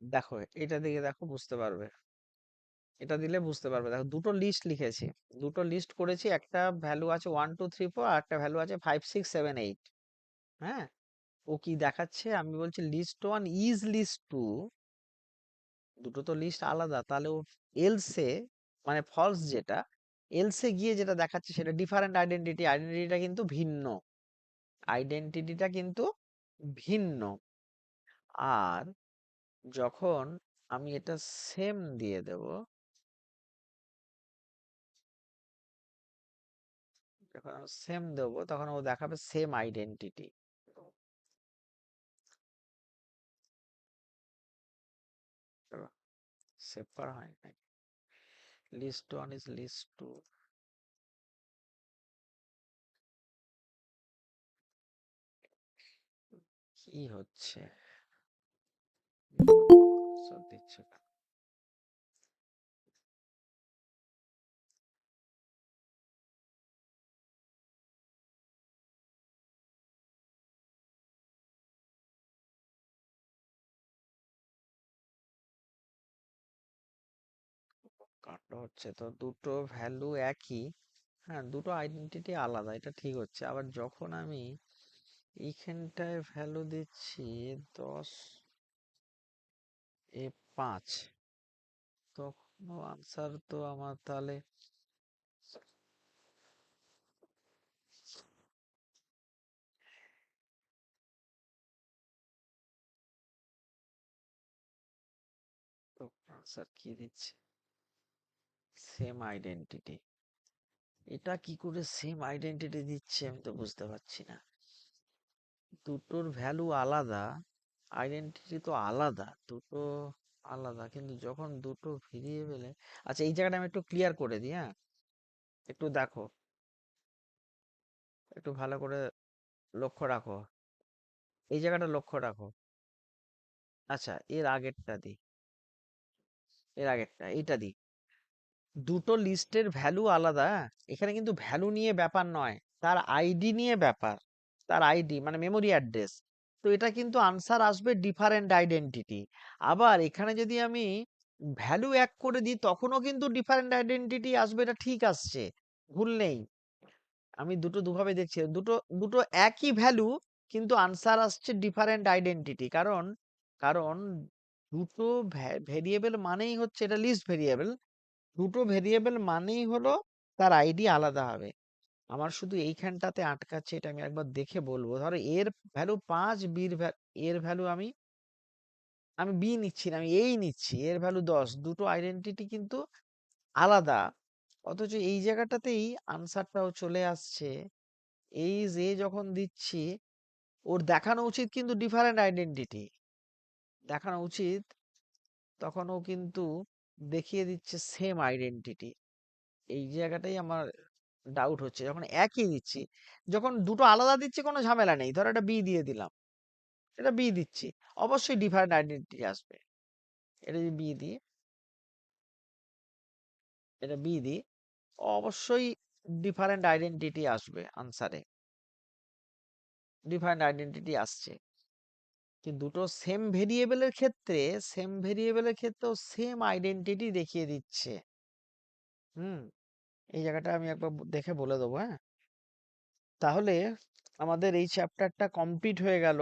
দেখো, এটা দিকে দেখো, বুঝতে পারবে। এটা দিলে বুঝতে পারবে। দেখো, দুটো লিস্ট লিখেছি, দুটো লিস্ট করেছি। একটা ভ্যালু আছে 1 2 3 4, আর একটা ভ্যালু আছে 5 6 7 8। হ্যাঁ, ও কি দেখাচ্ছে? আমি বলছি লিস্ট 1 ইজ লিস্ট 2। দুটো তো লিস্ট আলাদা, তাহলে ও এলসে, মানে ফলস যেটা, এলসে গিয়ে যেটা দেখাচ্ছে সেটা ডিফারেন্ট আইডেন্টিটি। আইডেন্টিটিটা কিন্তু ভিন্ন, আইডেন্টিটিটা কিন্তু ভিন্ন। আর যখন আমি এটা সেম দিয়ে দেব, যখন আমি সেম দেবো, তখন ও দেখাবে সেম আইডেন্টিটি। সেভ করা হয় নাই। List 1 is list 2। কি হচ্ছে? সব দিচ্ছে কেন? কাণ্ড হচ্ছে তো, দুটো ভ্যালু একই, হ্যাঁ, দুটো আইডেন্টিটি আলাদা, এটা ঠিক হচ্ছে। আবার যখন আমি এইখানটায় ভ্যালু দিচ্ছি 10 এ 5, তখন আনসার তো আমার তাহলে আনসার কি দিচ্ছে? Same identity. এটা কি করে সেম আইডেন্টিটি দিচ্ছে আমি তো বুঝতে পারছি না। দুটোর ভ্যালু আলাদা, আইডেন্টিটি তো আলাদা, দুটো আলাদা, কিন্তু যখন দুটো ভেরিয়েবলে, আচ্ছা এই জায়গাটা আমি একটু ক্লিয়ার করে দিই। হ্যাঁ, একটু দেখো, একটু ভালো করে লক্ষ্য রাখো, এই জায়গাটা লক্ষ্য রাখো। আচ্ছা, এর আগেরটা দিই, এর আগেরটা এইটা দিই। দুটো লিস্টের ভ্যালু আলাদা, হ্যাঁ? এখানে কিন্তু ভ্যালু নিয়ে ব্যাপার নয়, তার আইডি নিয়ে ব্যাপার। তার আইডি মানে মেমোরি অ্যাড্রেস। তো এটা কিন্তু আনসার আসবে ডিফারেন্ট আইডেন্টিটি। আবার এখানে যদি আমি ভ্যালু এক করে দিই, তখনও কিন্তু ডিফারেন্ট আইডেন্টিটি আসবে, এটা ঠিক আসছে, ভুল নেই। আমি দুটো দুভাবে দেখছি, দুটো দুটো একই ভ্যালু, কিন্তু আনসার আসছে ডিফারেন্ট আইডেন্টিটি। কারণ কারণ দুটো ভেরিয়েবল মানেই হচ্ছে, এটা লিস্ট ভেরিয়েবল, দুটো ভেরিয়েবল মানেই হলো তার আইডি আলাদা হবে। আমার শুধু এইখানটাতে আটকাচ্ছে, এটা আমি একবার দেখে বলবো। ধরো এর ভ্যালু 5, এর ভ্যালু আমি আমি বি নিচ্ছি না, আমি এই নিচ্ছি, এর ভ্যালু 10। দুটো আইডেন্টিটি কিন্তু আলাদা, অথচ এই জায়গাটাতেই আনসারটাও চলে আসছে। এই যে যখন দিচ্ছি, ওর দেখানো উচিত কিন্তু ডিফারেন্ট আইডেন্টিটি, দেখানো উচিত, তখন ও কিন্তু দেখিয়ে দিচ্ছে সেম আইডেন্টিটি। এই জায়গাটাই আমার ডাউট হচ্ছে। যখন একই দিচ্ছি, যখন দুটো আলাদা দিচ্ছি কোনো ঝামেলা নেই, ধরো এটা বি দিয়ে দিলাম, এটা বি দিচ্ছি, অবশ্যই ডিফারেন্ট আইডেন্টিটি আসবে। এটা যদি বি দিই, এটা বি দিই, অবশ্যই ডিফারেন্ট আইডেন্টিটি আসবে আনসারে, ডিফারেন্ট আইডেন্টিটি আসছে। কিন্তু দুটো সেম ভেরিয়েবলের ক্ষেত্রে, সেম ভেরিয়েবলের ক্ষেত্রেও সেম আইডেন্টিটি দেখিয়ে দিচ্ছে। এই জায়গাটা আমি একবার দেখে বলে দেবো। হ্যাঁ, তাহলে আমাদের এই চ্যাপ্টারটা কমপ্লিট হয়ে গেল।